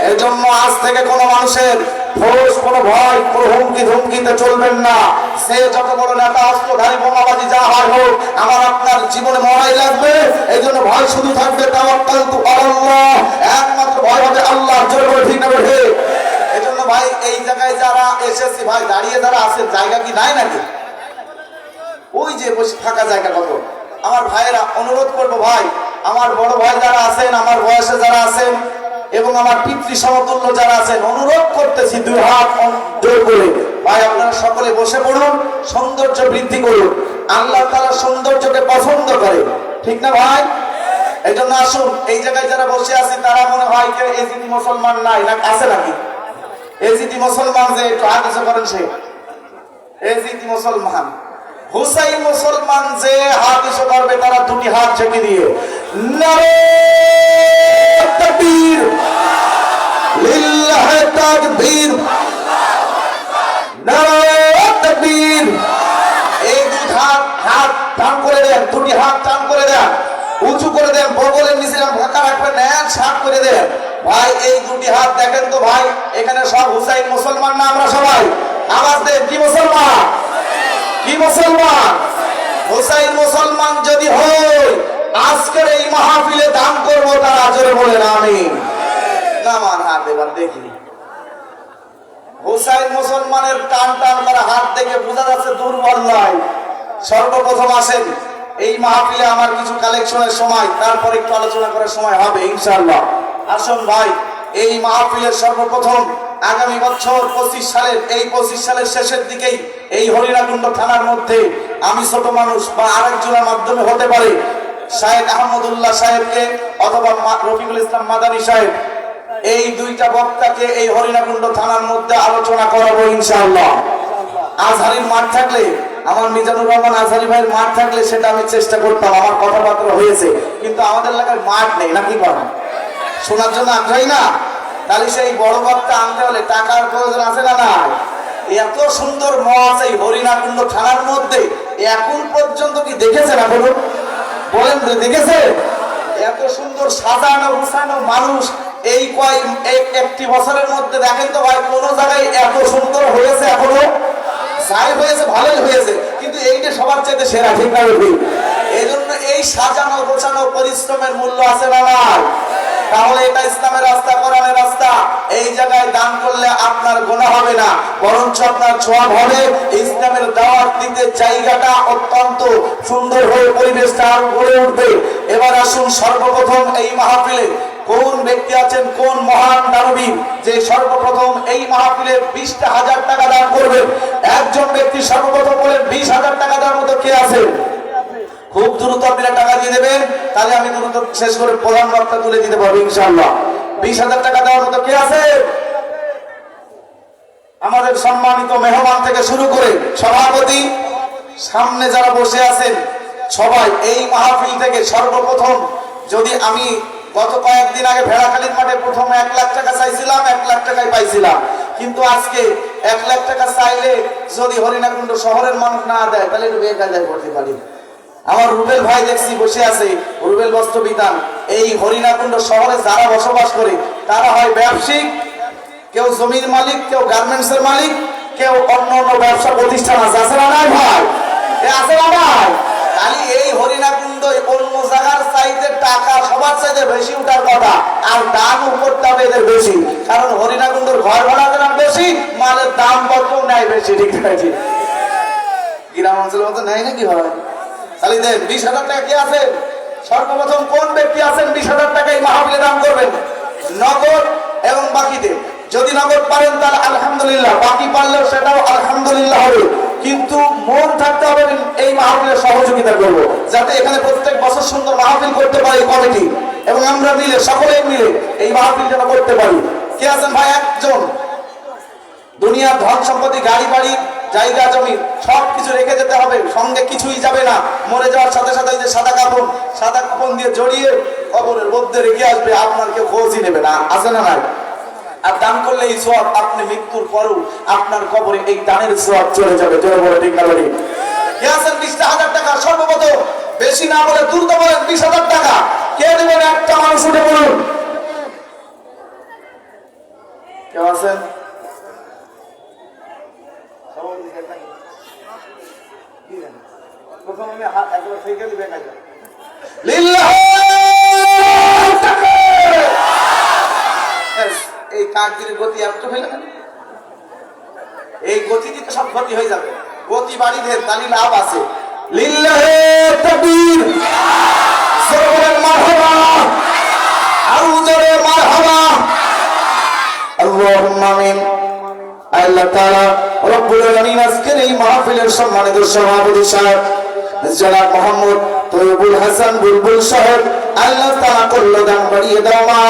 এই জন্য আজ থেকে কোনো মানুষের ফোর্স, কোনো ভয়, কোনো হুমকি ধুমকিতে চলবেন না। সে যত বড় নেতা, অস্ত্রধারী, বোমাবাজি যা হয় হোক, আমার আপনার জীবনে মরাই লাগবে। এই জন্য ভয় শুধু থাকবে তাওয়াক্কালতু আলাল্লাহ, একমাত্র ভয় হবে আল্লাহ। জোরে বলে ঠিক না বেঠে? এই জন্য ভাই এই জায়গায় যারা এসেছি ভাই, দাঁড়িয়ে যারা আছেন, জায়গা কি নাই নাকি? ওই যে বসে থাকা জায়গা কত। আমার ভাইয়েরা অনুরোধ করবো ভাই, আমার বড় ভাই যারা আছেন, আমার বয়সে যারা আছেন এবং আমার পিতৃ সমতুল্য যারা আছেন, অনুরোধ করতেছি দুই হাত জোর করে, ভাই আপনারা সকলে বসে পড়ুন, সৌন্দর্য বৃদ্ধি করুন। আল্লাহ তাআলা সৌন্দর্যকে পছন্দ করে, ঠিক না ভাই? এই জন্য আসুন, এই জায়গায় যারা বসে আছি তারা মনে হয় কেউ এজিটি মুসলমান নাই, না আছে নাকি? এজিটি মুসলমান যে একটু হাত উঁচু করেন, সে এজিটি মুসলমান। হুসাইন মুসলমান যে হাত উঁচু করবে তারা দুটি হাত ছেঁকে দিয়ে নারে তাকবীর, লিল্লাহি তাকবীর, নারে তাকবীর। এই দুই হাত টান করে দেন, দুটি হাত টান করে দেন, উঁচু করে দেন, বগলের নিচে ফাঁকা রাখবেন, নেন সাত করে দেন। ভাই এই দুটি হাত দেখেন তো ভাই, এখানে সব হুসাইন মুসলমান না? আমরা সবাই আওয়াজ দেন, কি মুসলমান? কি মুসলমান? হুসাইন মুসলমান যদি হয়, আজকের এই মাহফিলে দান করবো তারা জোরে বলেন আমিন। নামান হাত এবার দেখি। হুসাইন মুসলমানের টান টান করা হাত দেখে বোঝা যাচ্ছে দুর্বল নয়। সর্বপ্রথম আসেন এই মাহফিলে, আমার কিছু কালেকশনের সময়, তারপর একটু আলোচনা করার সময় হবে ইনশাআল্লাহ। আসুন ভাই, এই মাহফিলের সর্বপ্রথম আগামী বছর 25 সালের, এই 25 সালের শেষের দিকেই এই হরিণাকুণ্ড থানার মধ্যে আমি ছোট মানুষ বা আরেকজনের মাধ্যমে হতে পারে শাহেদ আহমদুল্লাহ সাহেবকে অথবা রফিকুল ইসলাম মাদানী সাহেব, এই দুইটা বক্তাকে এই হরিণাকুণ্ড থানার মধ্যে আলোচনা করাবো ইনশাআল্লাহ। আজহারির মাঠ থাকলে, আমার মিজানুর রহমান আজহারি ভাইয়ের মাঠ থাকলে সেটা আমি চেষ্টা করতাম, আমার কথাবার্তা হয়েছে, কিন্তু আমাদের এলাকায় মাঠ নেই, নাকি করেন? শোনার জন্য আগ্রহী না? তাহলে সেই বড় বক্তা আনতে হলে টাকার প্রয়োজন আছে না? না। এত সুন্দর মঞ্চ এই হরিণাকুণ্ড থানার মধ্যে এখন পর্যন্ত কি দেখেছেন? না বলুন, বলেন দেখেছে? এত সুন্দর সাজানো গুছানো মানুষ এই একটি বছরের মধ্যে দেখেন তো ভাই, কোন জায়গায় এত সুন্দর হয়েছে? এখনো যাই হয়েছে ভালোই হয়েছে, কিন্তু এইটা সবার চাইতে সেরা, ঠিক না? এই জন্য এই সাজানো গোছানো পরিশ্রমের মূল্য আছে না? তাহলে এটা ইসলামের রাস্তা, কোরআনের রাস্তা। এই জায়গায় দান করলে আপনার গুনাহ হবে না, বরঞ্চ আপনার সওয়াব হবে। ইসলামের দাওয়াত দিতে জায়গাটা অত্যন্ত সুন্দর হয়ে, পরিবেশটা আরো গড়ে উঠবে। এবার আসুন, সর্বপ্রথম এই মাহফিলে কোন ব্যক্তি আছেন, কোন মহান দানবীর যে সর্বপ্রথম এই মাহফিলে 20,000 টাকা দান করবেন? একজন ব্যক্তি সর্বপ্রথম বলেন 20,000 টাকা দেওয়ার মতো কে আছে? খুব দ্রুত আপনারা টাকা দিয়ে দেবেন, তাহলে আমি দ্রুত শেষ করে প্রধান বক্তা তুলে দিতে পারবো ইনশাআল্লাহ। 20,000 টাকা দেওয়ার মতো কে আছে? আমাদের সম্মানিত মেহমান থেকে শুরু করে সভাপতি, সামনে যারা বসে আছেন সবাই, এই মাহফিল থেকে সর্বপ্রথম, যদি আমি গত কয়েকদিন আগে ভেড়াখালীর মাঠে প্রথমে 1 লাখ টাকা চাইছিলাম, 1 লাখ টাকাই পাইছিলাম, কিন্তু আজকে 1 লাখ টাকা চাইলে যদি হরিণাকুণ্ড শহরের মানুষ না দেয়, তাহলে একটু বেকায়দায় পড়তে পারি। আমার রুবেল ভাই দেখছি বসে আছে, রুবেল বস্ত্র বিতান। এই হরিণাকুণ্ড শহরে যারা বসবাস করে তারা হয় ব্যবসায়িক, কেউ জমির মালিক, কেউ গার্মেন্টসের মালিক, কেউ অন্য অন্য ব্যবসা প্রতিষ্ঠান আছে, আছে না নাই ভাই? আছে না ভাই? খালি এই হরিণাকুণ্ড অন্য জায়গার চাইতে টাকা সবার চাইতে বেশি উঠার কথা, আর দামও করতে হবে এদের বেশি, কারণ হরিণাকুণ্ডর ঘর ভাড়া দেন বেশি, মালের দাম কত নেয় বেশি, ঠিক আছে? গ্রাম অঞ্চলের মতো নেয় নাকি হয়? তাহলে দেন 20,000 টাকা কে আছেন? সর্বপ্রথম কোন ব্যক্তি আছেন 20,000 টাকা এই মাহফিলে দান করবেন? নগদ এবং বাকিতে। যদি নগদ পারেন তাহলে আলহামদুলিল্লাহ, বাকি পারলেও সেটাও আলহামদুলিল্লাহ হবে, কিন্তু মন থাকতে হবে এই মাহফিলের সহযোগিতা করব, যাতে এখানে প্রত্যেক বছর সুন্দর মাহফিল করতে পারি কমিটি, এবং আমরা মিলে সকলে মিলে এই মাহফিল যেন করতে পারি। কে আছেন ভাই? একজন। দুনিয়ার ধন সম্পত্তি, গাড়ি বাড়ি, জায়গা জমি সবকিছু রেখে যেতে হবে, সঙ্গে কিছুই যাবে না। মরে যাওয়ার সাথে সাথে যে সাদা কাপড় দিয়ে জড়িয়ে কবরের মধ্যে রেখে আসবে, আপনার কেউ খোঁজই নেবে না, আছে না নাই? আর দান করলে এই সওয়াব আপনি মৃত্যুর পরেও আপনার কবরে এই দানের সওয়াব চলে যাবে। জোরে বলে ঠিক না? বলি কে আছেন 20,000 টাকা সর্বপ্রথম? বেশি না বলে দ্রুত বলেন 20,000 টাকা কে দেবেন? একটা মানুষ উঠে বলুন। কেউ আছেন? প্রথম আমি হাত একবার থেকে দিবে এই কাকদের গতি একটু হইল না, এই গতি দিতে সব ক্ষতি হয়ে যাবে। গতি বাড়ি দেন, তাহলে লাভ আছে। লিল্লাহে তাকবীর, জোরে মারহাবা, আরো জোরে মারহাবা, আল্লাহুম্মা আমিন। আল্লাহ তাআলা রব্বুল আলামিন আজকের এই মাহফিলের সম্মানিত সভাপতি সাহেব জনাব মোহাম্মদ তৈয়বুল হাসান বুলবুল সাহেব, আল্লাহ তাআলা করল দান বাড়িয়ে দাও মা।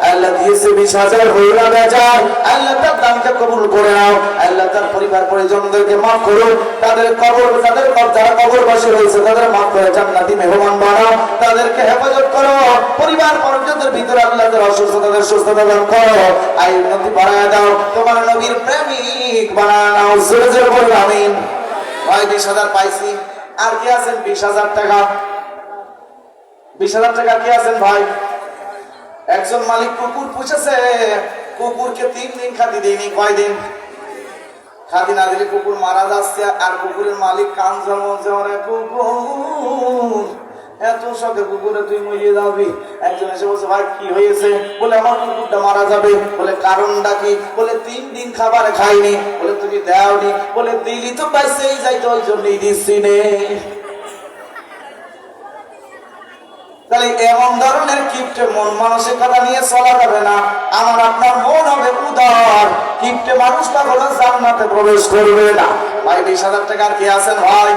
আল্লাহ দিয়েছে 20,000 হইরা বেজার, আল্লাহ তার দানকে কবুল করে নাও। আল্লাহ তার পরিবার পরিজনদেরকে মাফ করো, তাদের কবর, তাদের যারা কবরবাসী রয়েছে তাদের মাফ করে জান্নাতি মেহমান বানাও, তাদেরকে হেফাজত করো। পরিবার পরিজনদের ভিতরে আল্লাহ তার অসুস্থতাদের সুস্থতা দান করো, আয় উন্নতি বাড়ায় দাও, তোমার নবীর প্রেমিক বানায় নাও। জোরে জোরে বলুন আমিন। ভাই 20,000 পাইছি, আর কি আছেন? 20,000 টাকা, 20,000 টাকা কি আছেন ভাই? একজন মালিক কুকুর পুষেছে, কুকুরকে 3 দিন খাতি দেয়নি। কয়দিন খাতি না দিলে কুকুর মারা যাচ্ছে, আর কুকুরের মালিক কান জমে, কুকুর এত শখে কুকুরে তুই মরিয়ে যাবি। একজন এসে বলছে ভাই কি হয়েছে? বলে আমার কুকুরটা মারা যাবে। বলে কারণটা কি? বলে 3 দিন খাবার খাইনি। বলে তুমি দাওনি? বলে দিলি তো পাইছেই যাইতো, ওই জন্যই দিচ্ছি নে। তাহলে এমন ধরনের কিপ্টে মন মানসিকতা নিয়ে চলা যাবে না। আমার আপনার মন হবে উদার, কিপ্টে মানুষ কখনো জান্নাতে প্রবেশ করবে না। ভাই 20,000 টাকা কি আছেন ভাই?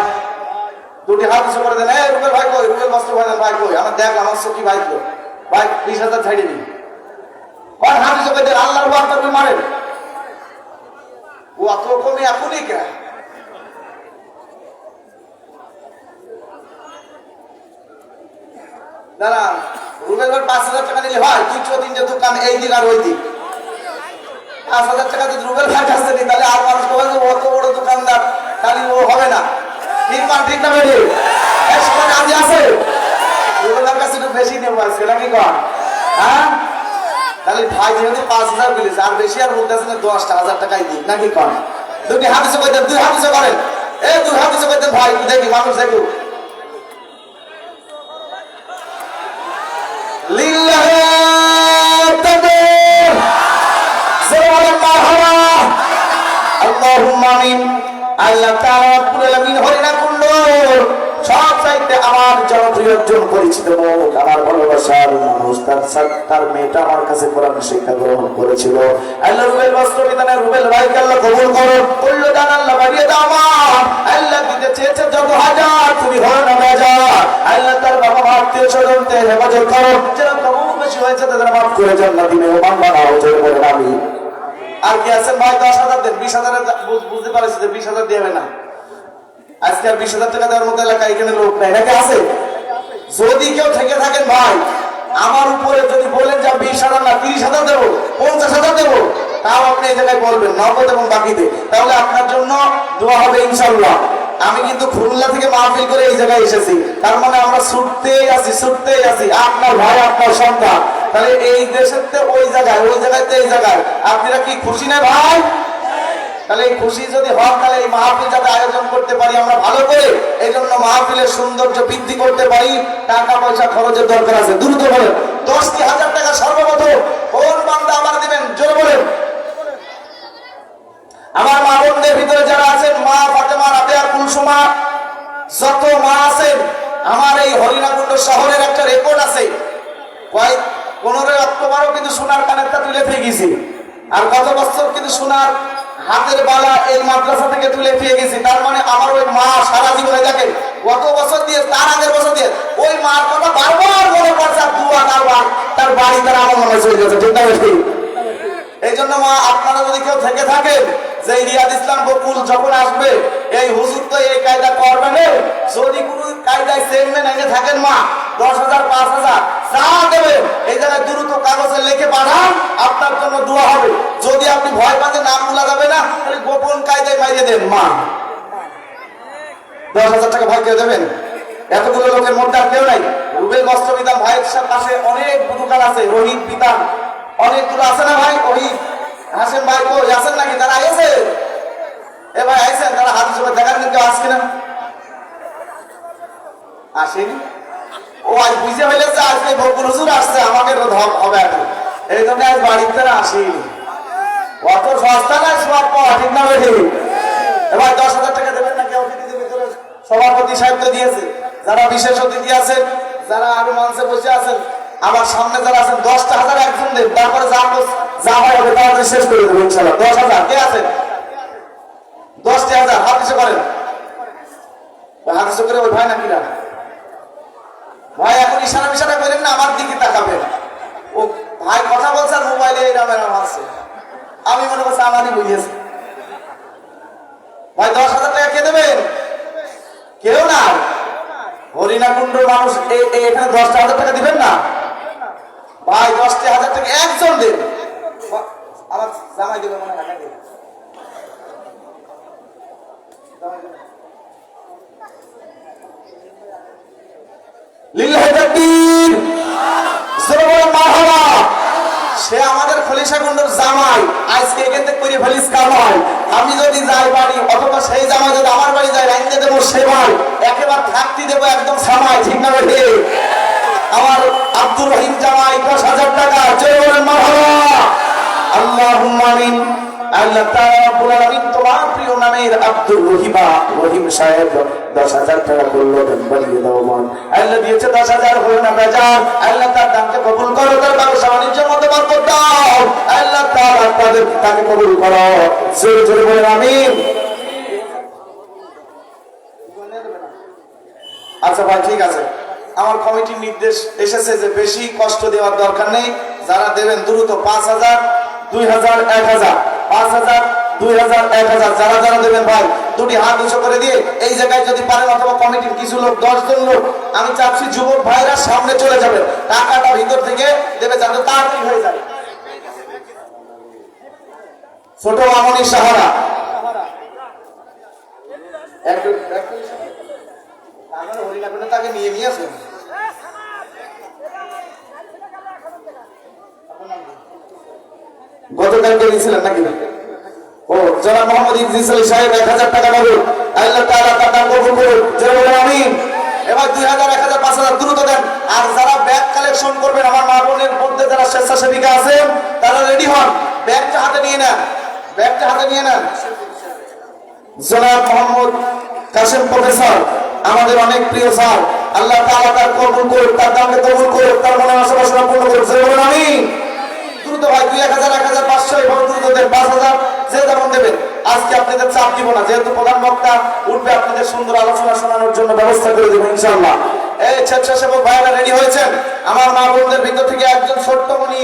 দুটি হাত উঁচু করে দেন। এই রুবেল ভাই কই? রুবেল বস্ত্র ভাই ভাই কই? আমার দেখ আমার সখী ভাই কই? ভাই 20,000 ছাড়িয়ে দিন। ভাই হাত উঁচু করে দেন, আল্লাহর ওয়াজ করবে মারেন। ও অত কমে এখনই কে? দাঁড়া, রুবেল ভাই 5,000 টাকা নিলে হয় দুটো তিনটে দোকান এই দিক আর ওই দিক। 5,000 টাকা যদি রুবেল ভাই কাছে নি, তাহলে আর মানুষ বলে অত বড় দোকানদার, তাহলে ও হবে না। ঠিক না বেড়ে রাজি আছে? রুবেলের কাছে একটু বেশি নেবো আজকে নাকি কর? হ্যাঁ, তাহলে ভাই যেহেতু 5,000 বলেছে, আর বেশি আর বলতেছে না, 10,000 টাকাই দিই নাকি কর? দুটি হাত উঁচু করে দেন, 2 হাত উঁচু করেন। এই 2 হাত উঁচু করে দেন ভাই, দেখি মানুষ দেখো। লিল্লাহে তাকবীর, জোরে মারহাবা, আল্লাহুম্মা আমিন। আল্লাহ তাআলা রব্বুল আলামিন হরিণা কুণ্ড সব চাইতে আমার জনপ্রিয় একজন পরিচিত মুখ, আমার ভালোবাসার মানুষ, তার মেয়েটা আমার কাছে কোরআন শিক্ষা গ্রহণ করেছিল। আল্লাহ রুবেল বস্ত্র বিধানে রুবেল ভাইকে আল্লাহ কবুল করো, কল্য দান আল্লাহ বাড়িয়ে দাও মা। আল্লাহ দিতে চেয়েছে যত হাজার, তুমি হয় না বেজার। আল্লাহ তার বাবা মা আত্মীয় স্বজনকে হেফাজত করো, যারা কবুল বেশি হয়েছে তাদের মাফ করে জান্নাতি মেহমান বানাও। জোরে বলেন আমিন। আর কি আছেন ভাই? 10,000 দেন। 20,000 বুঝতে পারছি যে 20,000 দেবে না আজকে। আর 20,000 টাকা দেওয়ার মতো এলাকা এখানে লোক নাই নাকি আছে? যদি কেউ থেকে থাকেন ভাই, আমার উপরে যদি বলেন যে 20,000 না 30,000 দেবো, 50,000 দেবো, তাও আপনি এই জায়গায় বলবেন নগদ এবং বাকিতে, তাহলে আপনার জন্য দোয়া হবে ইনশাআল্লাহ। আমি কিন্তু খুলনা থেকে মাহফিল করে এই জায়গায় এসেছি, তার মানে আমরা ছুটতেই আছি। আপনার ভাই, আপনার সন্তান, তাহলে এই দেশের ওই জায়গায়, ওই জায়গাতে এই জায়গায়, আপনারা কি খুশি না ভাই? তাহলে এই খুশি যদি হন, তাহলে এই মাহফিল যাতে আয়োজন করতে পারি আমরা ভালো করে, এই জন্য মাহফিলের সৌন্দর্য বৃদ্ধি করতে পারি, টাকা পয়সা খরচের দরকার আছে। দ্রুত বলেন 10,000 টাকা সর্বপ্রথম কোন বান্দা আমার দিবেন? জোরে বলেন। আমার মা বোনদের ভিতরে যারা আছেন, মা ফাতেমা, রাবেয়া, কুলসুমা, যত মা আছেন, আমার এই হরিণাকুণ্ড শহরের একটা রেকর্ড আছে। 15 অক্টোবরও কিন্তু সোনার কানেরটা তুলে পেয়ে গেছি, আর গত বছর কিন্তু সোনার হাতের বালা এই মাদ্রাসা থেকে তুলে পেয়ে গেছি। তার মানে আমার ওই মা সারা জীবনে দেখেন, গত বছর দিয়ে, তার আগের বছর দিয়ে ওই মার কথা বারবার মনে পড়ছে, আর দুয়া তার বাড়ি তার আমার মনে চলে গেছে। ঠিক না? এই জন্য মা, আপনারা যদি কেউ থেকে থাকেন যে রিয়াদ ইসলাম বকুল যখন আসবে, এই হুজুর তো এই কায়দা করবে না, যদি কোনো কায়দায় চেয়ারম্যান এনে থাকেন মা, 10,000 5,000 যা দেবে এই জায়গায় দ্রুত কাগজে লিখে পাঠান, আপনার জন্য দোয়া হবে। যদি আপনি ভয় পাতে নাম বলা যাবে না, তাহলে গোপন কায়দায় মাইরে দেন মা। 10,000 টাকা ভয় কেউ দেবেন? এতগুলো লোকের মধ্যে আর কেউ নাই। রুবেল বস্ত্র বিধান ভাইয়ের পাশে অনেক দোকান আছে, রোহিত বিধান অনেকগুলো আছে না ভাই? ওই হাসেন ভাই কই আছেন নাকি? তারা আইছে? এ ভাই আইছেন? তারা হাত হিসেবে দেখার কিন্তু আসছে না, আসেনি। ও আজ বুঝে হইলে যে আজকে বকুল হুজুর আসছে, আমাকে তো ধর হবে এখন, এই জন্য আজ বাড়িতে না আসেনি। অত সস্তা না সব পাওয়া, ঠিক না বেশি? এবার 10,000 টাকা দেবেন নাকি অতিথিদের ভিতরে? সভাপতি সাহেব তো দিয়েছে, যারা বিশেষ অতিথি আছেন, যারা আরো মঞ্চে বসে আছেন, আমার সামনে যারা আছেন, 10,000 একজন দেন, তারপরে যা হয় হবে তাড়াতাড়ি শেষ করে দেবো ইনশাল্লাহ। 10,000 কে আছেন? 10,000 হাত কিছু করেন, হাত কিছু করে। ওই ভাই নাকি না ভাই, এখন ইশারা মিশারা করেন না, আমার দিকে তাকাবেন। ও ভাই কথা বলছে আর মোবাইলে এরাম এরাম আছে, আমি মনে করছি আমারই বুঝিয়েছে। ভাই 10,000 টাকা কে দেবেন? কেউ না। হরিণাকুণ্ড মানুষ এখানে 10,000 টাকা দিবেন না ভাই? 10,000 টাকা একজন দেন। আমার জামাই দেবে মনে হয়, সে আমাদের খলিশাকুণ্ডের জামাই, আজকে এখান থেকে করে ফেলিস কামাই। আমি যদি যাই বাড়ি, অথবা সেই জামাই যদি আমার বাড়ি যায়, রাইতে দেবো সেবাই, একেবারে থাকতে দেবো একদম সামাই, ঠিক না বেঠে? আমার আব্দুর রহিম জামাই 10,000 টাকা, জয় বলেন মারহাবা। আল্লাহুম্মা আমিন। আল্লাহ তাআলা রব্বুল আলামিন তোমার প্রিয় নামের আব্দুর রহিম সাহেব 10,000 টাকা বললো দেন, বাড়িয়ে দাও মান। আল্লাহ দিয়েছে 10,000, হলো না বেজার। আল্লাহ তার দানকে কবুল করো, তার ব্যবসা বাণিজ্যের মধ্যে বরকত দাও। আল্লাহ তাআলা তাকে কবুল করো, জোরে জোরে বলেন আমিন। আচ্ছা ভাই ঠিক আছে, আমার কমিটির নির্দেশ এসেছে যে বেশি কষ্ট দেওয়ার দরকার নেই। যারা দেবেন দ্রুত 5,000, 2,000, 1,000, 5,000, 2,000, 1,000 যারা যারা দেবেন ভাই, দুটি হাত উঁচু করে দিয়ে এই জায়গায় যদি পারেন, অথবা কমিটির কিছু লোক, 10 জন লোক, আমি চাচ্ছি যুবক ভাইরা সামনে চলে যাবে, টাকাটা ভিতর থেকে দেবে যাতে তাড়াতাড়ি হয়ে যায়। ছোট মামনি সাহারা তাকে নিয়ে নিয়েছেন। গতকালকে নিয়েছিলেন নাকি? ও জনাব মোহাম্মদ ইদ্রিস আলী সাহেব 1,000 টাকা নগদ। আল্লাহ তাআলা তার দান কবুল করুন, জয় বলেন আমিন। এবার 2,000, 1,000, 5,000 দ্রুত দেন। আর যারা ব্যাগ কালেকশন করবেন, আমার মা বোনের মধ্যে যারা স্বেচ্ছাসেবিকা আছেন, তারা রেডি হন, ব্যাগটা হাতে নিয়ে নেন, ব্যাগটা হাতে নিয়ে নেন। জনাব মোহাম্মদ কাসেম প্রফেসর, আমাদের অনেক প্রিয় স্যার, আল্লাহ তাআলা তার কবুল করুন, তার দানকে কবুল করুন, তার মনে আশা পূর্ণ করুন, জয় বলেন আমিন। দ্রুত ভাই 2,000, 1,500 এভাবে দ্রুত দেন, 5,000 যে যেমন দেবেন। আজকে আপনাদের চাপ দিব না, যেহেতু প্রধান বক্তা উঠবে, আপনাদের সুন্দর আলোচনা শোনানোর জন্য ব্যবস্থা করে দেবো ইনশাআল্লাহ। এই স্বেচ্ছাসেবক ভাইরা রেডি হয়েছেন। আমার মা বোনদের ভিতর থেকে একজন ছোট্টমণি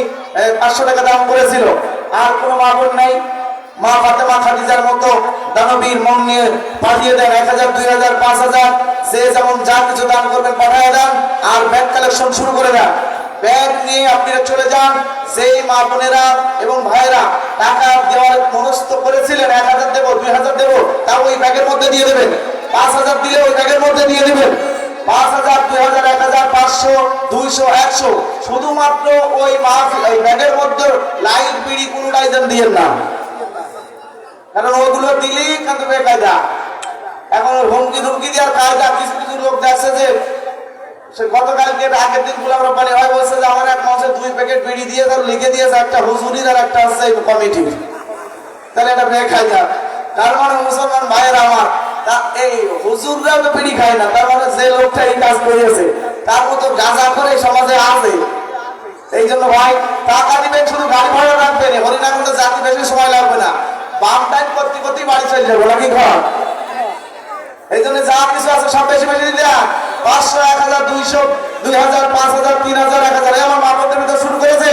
500 টাকা দান করেছিল, আর কোনো মা বোন নাই? মা ফাতেমা খাদিজার মতো দানবীর মন নিয়ে পাঠিয়ে দেন 1,000, 2,000, 5,000 যে যেমন যা কিছু দান করবেন পাঠিয়ে দেন, আর ব্যাগ কালেকশন শুরু করে দেন। ব্যাগ নিয়ে আপনারা চলে যান। যেই মা বোনেরা এবং ভাইয়েরা টাকা দেওয়ার মনস্থ করেছিলেন, 1,000 দেবো, 2,000 দেবো, তাও ওই ব্যাগের মধ্যে দিয়ে দেবেন। 5,000 দিলে ওই ব্যাগের মধ্যে দিয়ে দেবেন। 5,000, 2,000, 1,000, 500, 200, 100 শুধুমাত্র ওই ব্যাগের মধ্যে লাইট বিড়ি কোনোটাই দেন দিয়েন না, কারণ ওইগুলো দিলেই কিন্তু বেকায়দা। এখন হুমকি ধুমকি দেওয়ার কায়দা কিছু কিছু লোক দেখছে যে গতকালকে আগের দিন গুলাম রব্বানি হয় বলছে যে আমার এক মাসে 2 প্যাকেট বিড়ি দিয়ে তার লিখে দিয়েছে একটা হুজুরির আর একটা হচ্ছে কমিটির, তাহলে এটা বেকায়দা। তার মানে মুসলমান ভাইয়েরা আমার, এই হুজুররাও তো বিড়ি খায় না, তার মানে যে লোকটা এই কাজ করেছে তার মতো গাঁজা করে সমাজে আছে। এই জন্য ভাই টাকা দিবেন, শুধু গাড়ি ভাড়া রাখবেন, হরিণাকুণ্ডে যাতে বেশি সময় লাগবে না, বাম টাইম করতে করতেই বাড়ি চলে যাবো নাকি ঘর। এই জন্য যা কিছু আছে সব বেশি বেশি দিলে 500, 1,000, 200, 2,000, 5,000, 3,000, 1,000 আমার মা বোনদের ভিতরে শুরু করেছে।